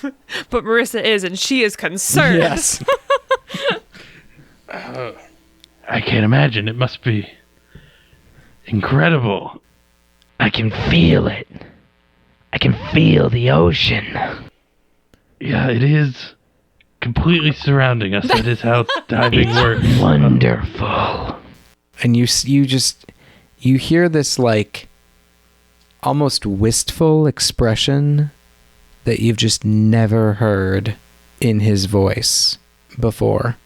D: But Marissa is, and she is concerned.
A: Yes.
B: I can't imagine. It must be incredible.
F: I can feel it. I can feel the ocean.
B: Yeah, it is completely surrounding us. That is how diving works.
F: Wonderful.
A: And you hear this like almost wistful expression that you've just never heard in his voice before.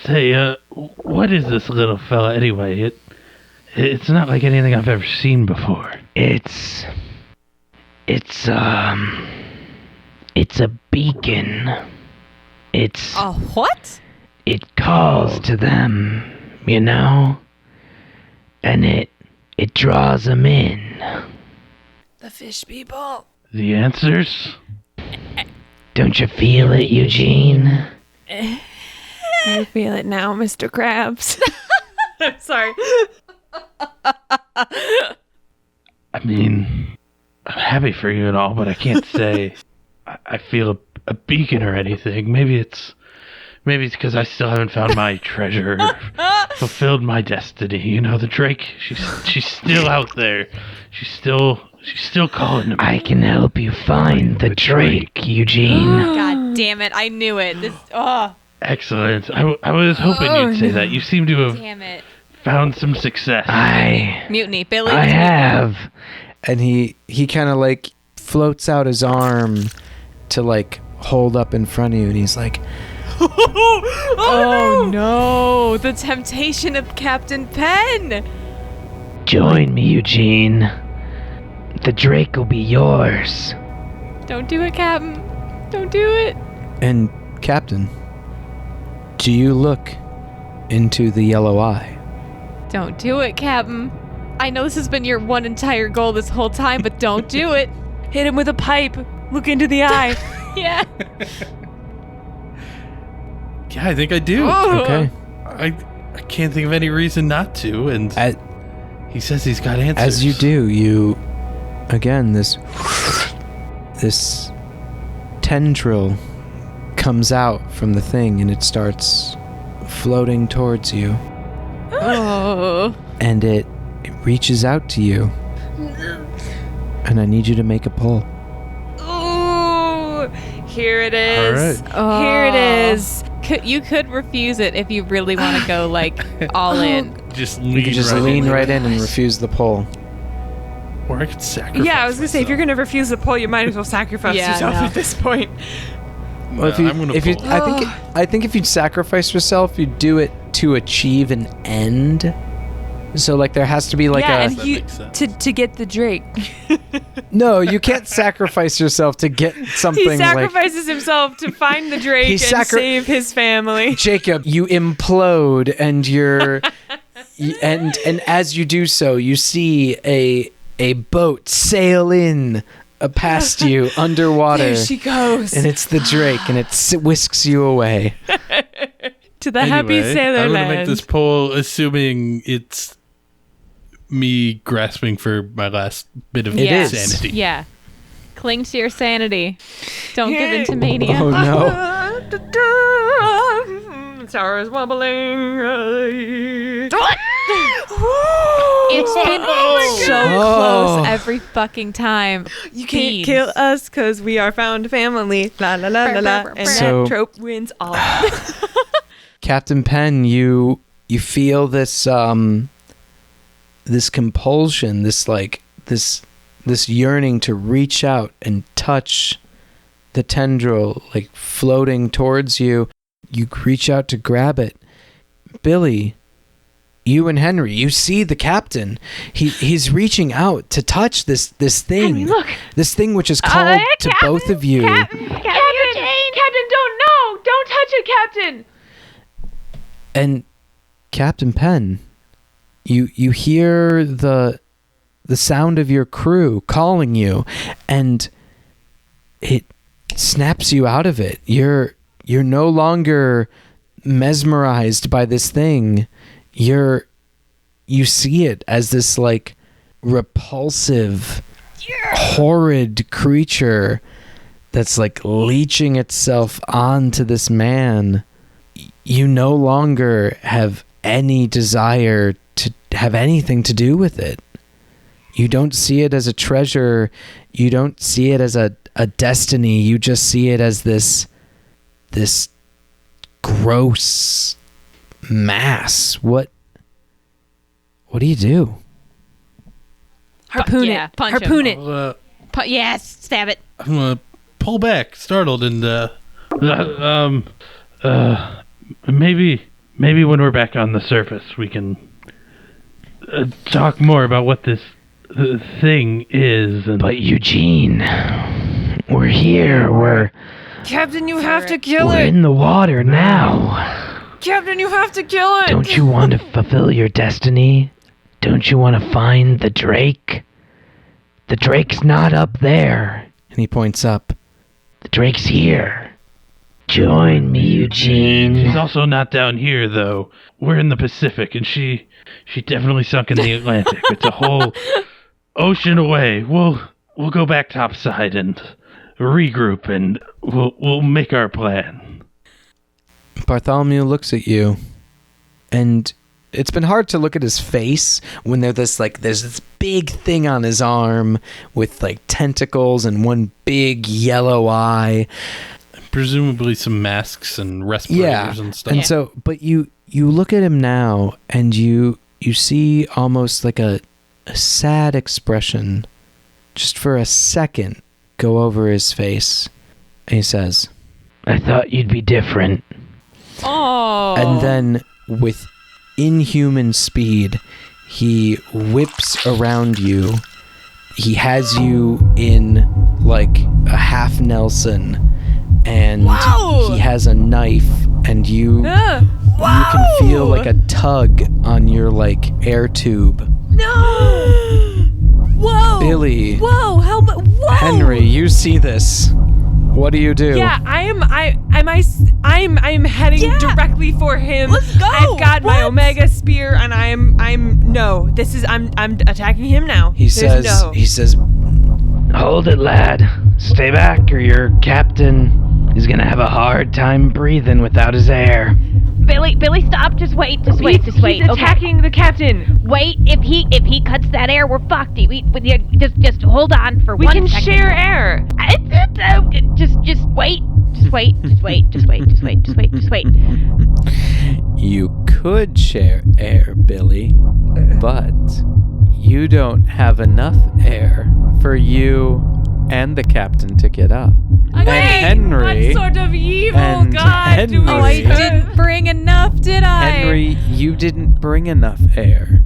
B: Say, what is this little fella anyway? It's not like anything I've ever seen before.
F: It's a beacon. It's
C: What?
F: it calls to them, you know? And it draws them in.
D: The fish people.
B: The answers?
F: Don't you feel it, Eugene?
D: I feel it now, Mr. Krabs. I'm sorry.
B: I mean, I'm happy for you and all, but I can't say I feel a beacon or anything. Maybe it's because I still haven't found my treasure, or fulfilled my destiny. You know, the Drake. She's still out there. She's still calling to me.
F: I can help you find the Drake, Eugene.
C: God damn it. I knew it.
B: Excellent. I was hoping you'd say that. You seem to have
C: Damn it.
B: found some success.
C: Mutiny. Billy.
F: I have.
A: And he kind of like floats out his arm to like hold up in front of you and he's like,
C: Oh no. The temptation of Captain Penn.
F: Join me, Eugene. The Drake will be yours.
C: Don't do it, Captain. Don't do it.
A: and Captain, do you look into the yellow eye?
C: Don't do it, Captain. I know this has been your one entire goal this whole time, but don't do it.
D: Hit him with a pipe. Look into the eye.
C: Yeah.
B: Yeah, I think I do.
A: Okay.
B: I can't think of any reason not to, and he says he's got answers.
A: As you do, you again this tendril comes out from the thing and it starts floating towards you.
C: Oh.
A: And it reaches out to you. And I need you to make a pull.
D: Ooh, here it is.
B: All right.
D: Here it is.
C: You could refuse it if you really want to go like all in.
B: Just
A: You can just lean right in and refuse the pull.
B: Or I could sacrifice.
D: Yeah, I was gonna say if you're gonna refuse the pull, you might as well sacrifice
C: Yeah,
D: yourself
C: no.
D: at this point.
A: Well, I think if you'd sacrifice yourself, you'd do it to achieve an end. So like there has to be like
D: yeah,
A: a
D: and he to get the Drake.
A: No, you can't sacrifice yourself to get something.
D: He sacrifices himself to find the Drake
A: He
D: and save his family.
A: Jacob, you implode and And as you do so, you see a boat sail in past you underwater.
D: There she goes.
A: And it's the Drake, and it whisks you away.
D: To the happy sailor
B: I'm
D: land.
B: gonna make this poll assuming it's me grasping for my last bit of
A: It is.
B: sanity.
C: Yeah. Cling to your sanity. Don't give in to mania.
A: Oh no.
D: Tower's wobbling.
C: It's been so close every fucking time.
D: You can't
C: Beans.
D: kill us because we are found family. La la la la la. And
A: So-
D: that trope wins all.
A: Captain Penn, you feel this this compulsion, this yearning to reach out and touch the tendril like floating towards you. You reach out to grab it. Billie, you and Henry, you see the captain. He's reaching out to touch this thing.
E: Henry, look.
A: This thing which is called to
E: Captain,
A: both of you.
E: Captain,
D: Captain, don't know. Don't touch it, Captain.
A: And Captain Penn, you hear the sound of your crew calling you, and it snaps you out of it. You're no longer mesmerized by this thing. You see it as this like repulsive, horrid creature that's like leeching itself onto this man. You no longer have any desire to have anything to do with it. You don't see it as a treasure. You don't see it as a destiny. You just see it as this gross mass. What do you do?
D: Harpoon
C: yeah,
D: it.
C: punch
D: Harpoon
C: him.
D: it.
C: Yes, stab it.
B: I'm gonna pull back, startled, and maybe when we're back on the surface, we can talk more about what this thing is. And
F: But Eugene, we're here. We're
D: Captain, you have to kill
F: we're
D: it.
F: in the water now.
D: Captain, you have to kill it.
F: Don't you want to fulfill your destiny? Don't you want to find the Drake? The Drake's not up there.
A: And he points up.
F: The Drake's here. Join me, Eugene.
B: she's also not down here, though. We're in the Pacific, and she definitely sunk in the Atlantic. It's a whole ocean away. We'll go back topside and regroup, and we'll make our plan.
A: Bartholomew looks at you, and it's been hard to look at his face when there's this big thing on his arm with like tentacles and one big yellow eye.
B: Presumably some masks and respirators and stuff.
A: And so, but you look at him now, and you see almost like a sad expression just for a second go over his face, and he says,
F: I thought you'd be different.
C: Oh.
A: and then with inhuman speed, he whips around you. He has you in like a half Nelson, and he has a knife, and you can feel like a tug on your like air tube.
D: No. Whoa.
A: Billie.
D: Whoa. Help. Whoa.
A: Henry, you see this. What do you do?
D: Yeah, I'm heading directly for him.
E: Let's go.
D: I've got my Omega Spear, and I'm attacking him now.
A: He says,
F: Hold it, lad. Stay back, or your captain is gonna have a hard time breathing without his air.
E: Billie, stop. Just wait. He's attacking the captain.
G: Wait, if he cuts that air, we're fucked. Just hold on for
E: We
G: 1
E: can
G: second.
E: share air.
G: Just wait. Just wait.
A: You could share air, Billie, but you don't have enough air for you and the captain to get up. And Henry,
D: What sort of evil
A: and
D: god do we
A: Henry-
C: Oh, I
D: serve?
C: didn't bring enough, did I?
A: Henry, you didn't bring enough air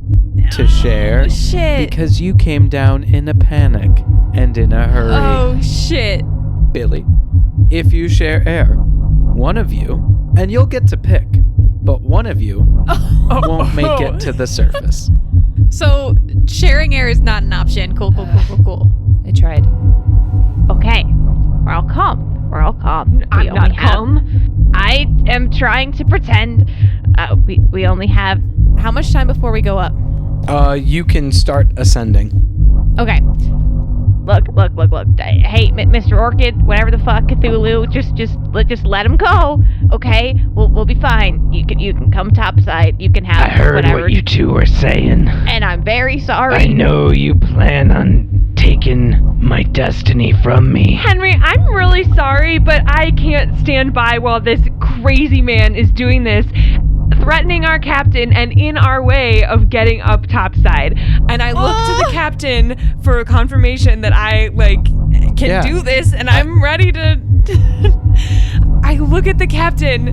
A: to share
C: Oh, shit.
A: because you came down in a panic and in a hurry.
C: Oh, shit.
A: Billie, if you share air, one of you, and you'll get to pick, but one of you won't make it to the surface.
C: So sharing air is not an option. Cool.
D: I tried.
G: Okay, we're all calm.
D: I'm not calm.
G: I am trying to pretend. We only have.
C: How much time before we go up?
A: You can start ascending.
C: Okay.
G: Look. Hey, Mr. Orchid, whatever the fuck, Cthulhu, just let him go. Okay, we'll be fine. You can come topside. You can have
F: I heard
G: whatever.
F: what you two were saying.
G: And I'm very sorry.
F: I know you plan on taking my destiny from me.
D: Henry, I'm really sorry, but I can't stand by while this crazy man is doing this, threatening our captain and in our way of getting up topside. And I look to the captain for confirmation that I can do this, and I'm ready to. I look at the captain,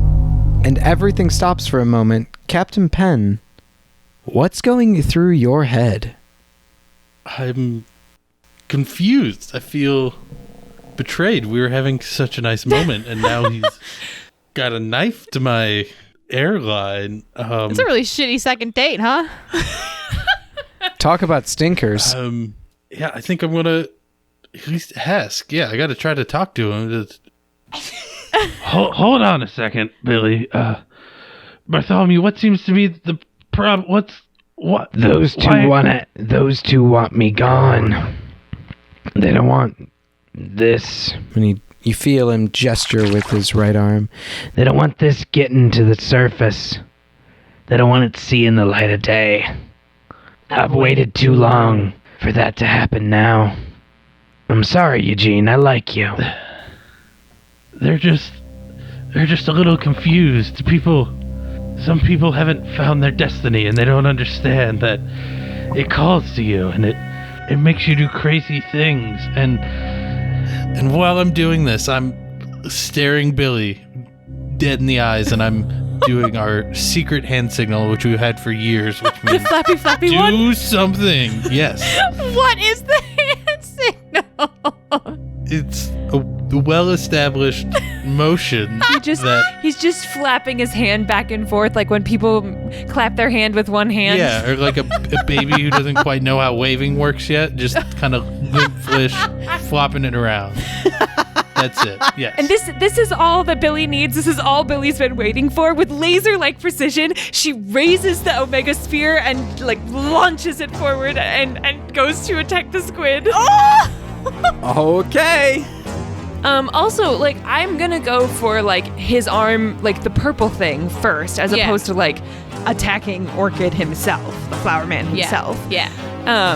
A: and everything stops for a moment. Captain Penn, what's going through your head?
B: I'm confused. I feel betrayed. We were having such a nice moment, and now he's got a knife to my airline.
C: It's a really shitty second date, huh?
A: Talk about stinkers.
B: Yeah, I think I'm gonna at least ask. Yeah, I got to try to talk to him.
F: Hold on a second, Billie. Bartholomew, what seems to be the problem? What? Those two want me gone. They don't want this.
A: And you feel him gesture with his right arm.
F: They don't want this getting to the surface. They don't want it seeing the light of day. I've waited too long for that to happen now. I'm sorry, Eugene. I like you.
B: They're just a little confused. Some people haven't found their destiny, and they don't understand that it calls to you, and it makes you do crazy things. And while I'm doing this, I'm staring Billie dead in the eyes, and I'm doing our secret hand signal, which we've had for years, which means
C: The flappy
B: do
C: one?
B: something. Yes.
C: What is the hand signal?
B: It's a well-established motion.
D: he's just flapping his hand back and forth like when people clap their hand with one hand.
B: Yeah, or like a baby who doesn't quite know how waving works yet, just kind of limp flish, flopping it around. That's it. Yes.
D: And this is all that Billie needs. This is all Billie's been waiting for. With laser-like precision, she raises the Omega Sphere and launches it forward and goes to attack the squid.
A: Okay.
D: Also, I'm gonna go for his arm, the purple thing first, as opposed to attacking Orchid himself, the flower man himself.
C: Yeah.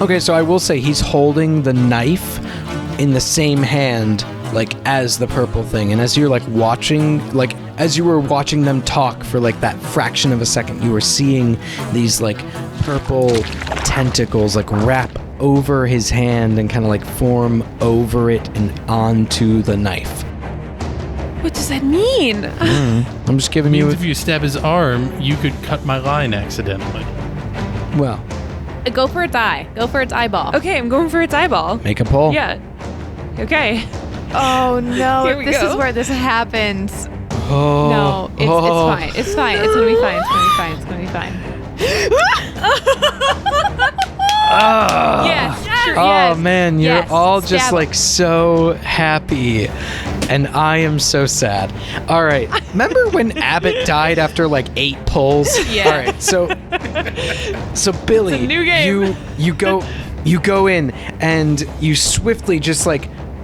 A: Okay, so I will say he's holding the knife in the same hand as the purple thing, and as you're watching, as you were watching them talk for that fraction of a second, you were seeing these purple tentacles wrap over his hand and kind of form over it and onto the knife.
D: What does that mean?
A: I'm just giving
B: means
A: you
B: if you stab his arm, you could cut my line accidentally.
A: well,
C: Go for its eye. Go for its eyeball.
D: Okay, I'm going for its eyeball.
A: make a pull.
D: Yeah. Okay.
C: Oh no!
D: Here we
C: This
D: go.
C: is where this happens.
A: Oh,
C: No, it's fine. It's fine. It's gonna be fine. It's gonna be fine. It's gonna be fine. Yes. Sure,
A: Oh
C: yes.
A: man, you're
C: Yes.
A: all just
C: Stab.
A: so happy, and I am so sad. All right, remember when Abbott died after 8 pulls?
C: Yeah.
A: All right, so Billie,
D: It's a new game.
A: you go in and you swiftly just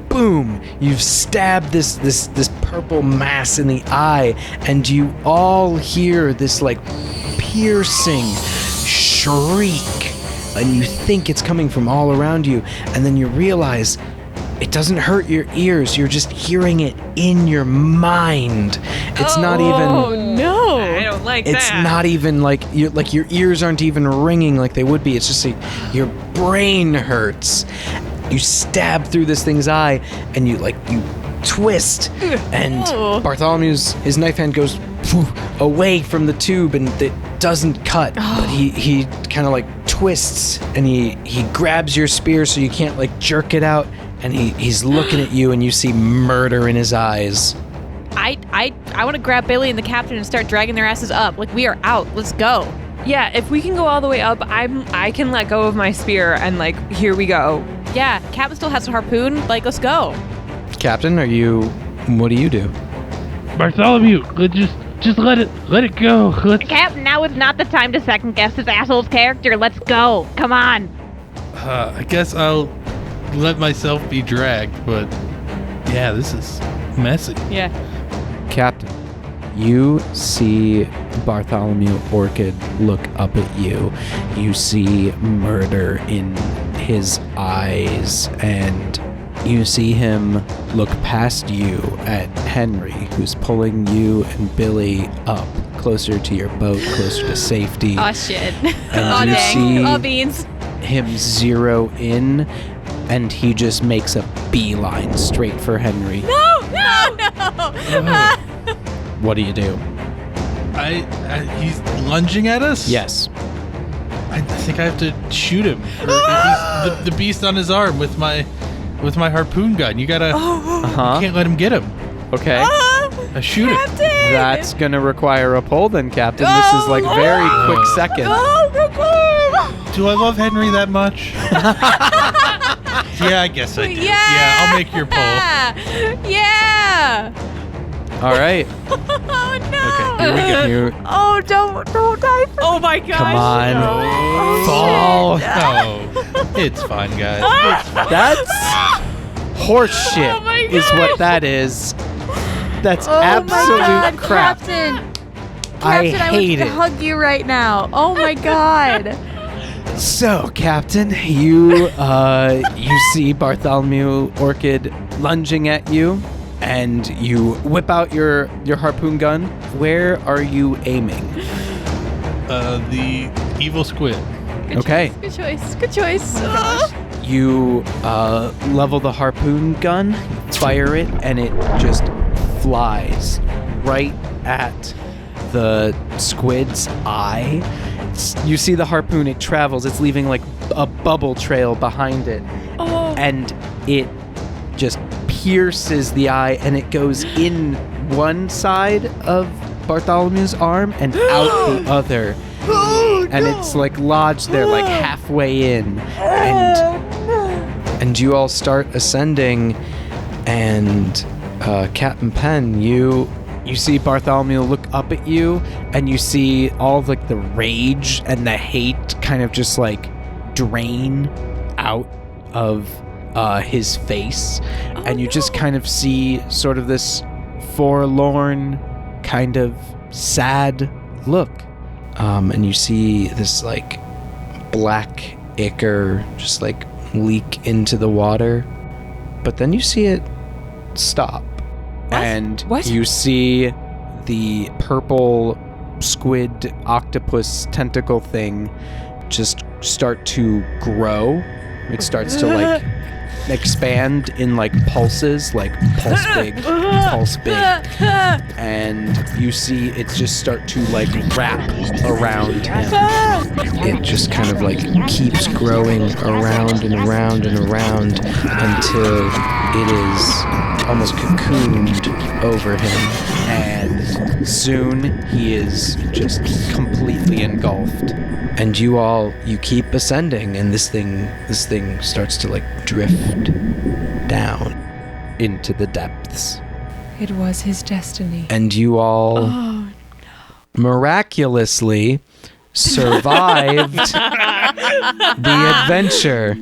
A: boom, you've stabbed this purple mass in the eye, and you all hear this piercing shriek, and you think it's coming from all around you, and then you realize it doesn't hurt your ears, you're just hearing it in your mind. It's not even
C: no!
D: I don't like
A: it's
D: that.
A: not even your ears aren't even ringing like they would be. It's just your brain hurts. You stab through this thing's eye, and you twist, and Bartholomew's his knife hand goes away from the tube, and it doesn't cut. But he kind of twists, and he grabs your spear so you can't jerk it out, and he's looking at you, and you see murder in his eyes.
C: I want to grab Billy and the captain and start dragging their asses up. Like, we are out. Let's go.
D: Yeah, if we can go all the way up, I can let go of my spear and like, here we go.
C: Yeah, captain still has a harpoon. Like, let's go.
A: Captain, what do you do?
F: Bartholomew, just let it go.
G: Captain, now is not the time to second guess this asshole's character. Let's go. Come on.
B: I guess I'll let myself be dragged, but yeah, this is messy.
C: Yeah.
A: Captain, you see Bartholomew Orchid look up at you. You see murder in his eyes, and you see him look past you at Henry, who's pulling you and Billy up closer to your boat, closer to safety.
C: Oh, shit.
A: And you
C: dang.
A: see
C: Beans.
A: him zero in, and he just makes a beeline straight for Henry.
C: No.
A: What do you do?
B: He's lunging at us?
A: Yes.
B: I think I have to shoot him. He's the beast on his arm with my harpoon gun. You gotta. You can't let him get him.
A: Okay.
B: I shoot him.
A: That's gonna require a pull then, Captain. This is like very quick second.
B: Do I love Henry that much? Yeah, I guess I do. Yeah, I'll make your pull.
C: Yeah.
A: All right.
C: Oh, no.
A: Okay, here we go.
C: Oh, don't die for Oh, my gosh.
A: Come on. Fall.
B: No. It's fine, guys. It's fine.
A: That's horse shit
C: Oh my
A: is what
C: gosh.
A: that is. That's
C: Oh
A: absolute
C: my God,
A: crap.
C: Captain,
A: I
C: I
A: hate
C: would
A: it.
C: hug you right now. Oh my God.
A: So, Captain, you see Bartholomew Orchid lunging at you, and you whip out your harpoon gun. Where are you aiming?
B: The evil squid.
A: Okay.
C: Good choice.
A: You level the harpoon gun, fire it, and it just flies right at the squid's eye. You see the harpoon, it travels, it's leaving like a bubble trail behind it.
C: Oh.
A: And it just pierces the eye, and it goes in one side of Bartholomew's arm and out the other. And it's like lodged there like halfway in. And you all start ascending, and Captain Penn, you see Bartholomew look up at you, and you see all of, like, the rage and the hate kind of just like drain out of his face, and you just kind of see sort of this forlorn, kind of sad look, and you see this like black ichor just like leak into the water, but then you see it stop. And you see the purple squid octopus tentacle thing just start to grow. It starts to like expand in like pulses, like pulse big, and you see it just start to like wrap around him. It just kind of like keeps growing around and around and around until it is almost cocooned over him, and soon he is just completely engulfed. And you keep ascending, and this thing starts to like drift down into the depths.
D: It was his destiny.
A: And you all miraculously survived the adventure.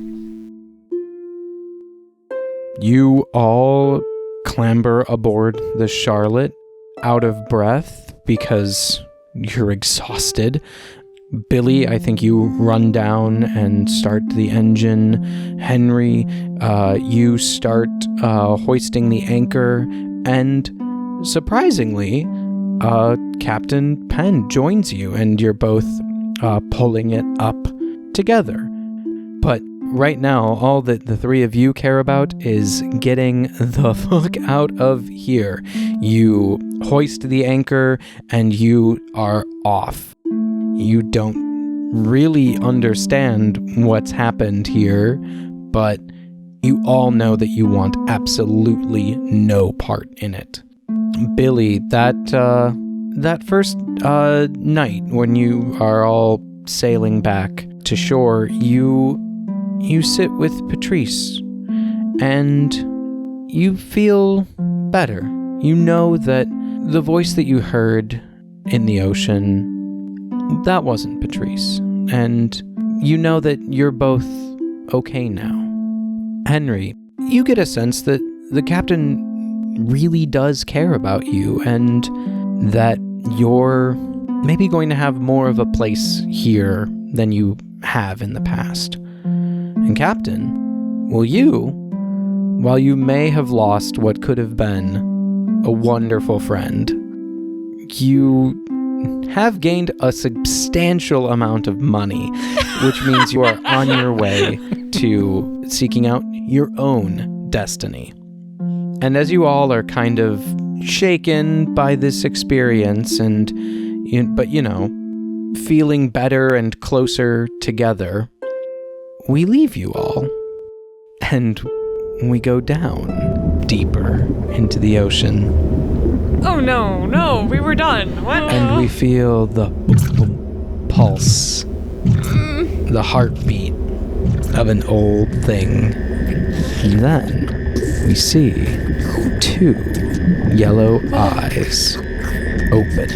A: You all clamber aboard the Charlotte, out of breath because you're exhausted. Billie, I think you run down and start the engine. Henry, you start hoisting the anchor. And surprisingly, Captain Penn joins you, and you're both pulling it up together. But right now, all that the three of you care about is getting the fuck out of here. You hoist the anchor, and you are off. You don't really understand what's happened here, but you all know that you want absolutely no part in it. Billie, that first night when you are all sailing back to shore, you sit with Patrice, and you feel better. You know that the voice that you heard in the ocean, that wasn't Patrice, and you know that you're both okay now. Henry, you get a sense that the captain really does care about you, and that you're maybe going to have more of a place here than you have in the past. And Captain, well, while you may have lost what could have been a wonderful friend, you have gained a substantial amount of money, which means you are on your way to seeking out your own destiny. And as you all are kind of shaken by this experience but feeling better and closer together, we leave you all. And we go down deeper into the ocean.
D: Oh no, we were done. What?
A: And we feel the pulse, the heartbeat of an old thing. And then we see 2 yellow eyes open.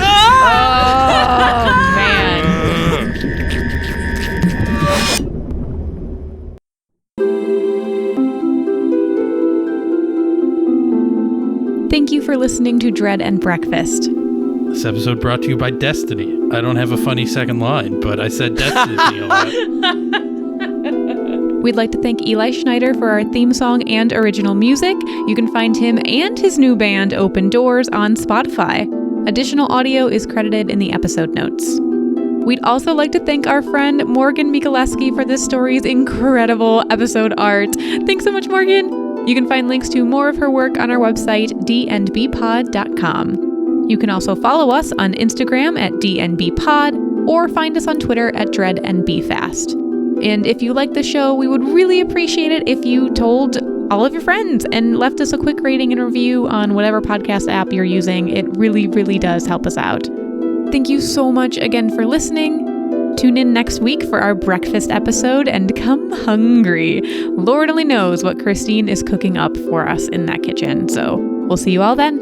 C: Oh, man. Thank you for listening to Dread and Breakfast.
B: This episode brought to you by Destiny. I don't have a funny second line, but I said Destiny a lot.
C: We'd like to thank Eli Schneider for our theme song and original music. You can find him and his new band, Open Doors, on Spotify. Additional audio is credited in the episode notes. We'd also like to thank our friend Morgan Mekoleske for this story's incredible episode art. Thanks so much, Morgan! You can find links to more of her work on our website, dnbpod.com. You can also follow us on Instagram at dnbpod or find us on Twitter at dreadandbfast. And if you like the show, we would really appreciate it if you told all of your friends and left us a quick rating and review on whatever podcast app you're using. It really, really does help us out. Thank you so much again for listening. Tune in next week for our breakfast episode and come hungry. Lord only knows what Christine is cooking up for us in that kitchen. So we'll see you all then.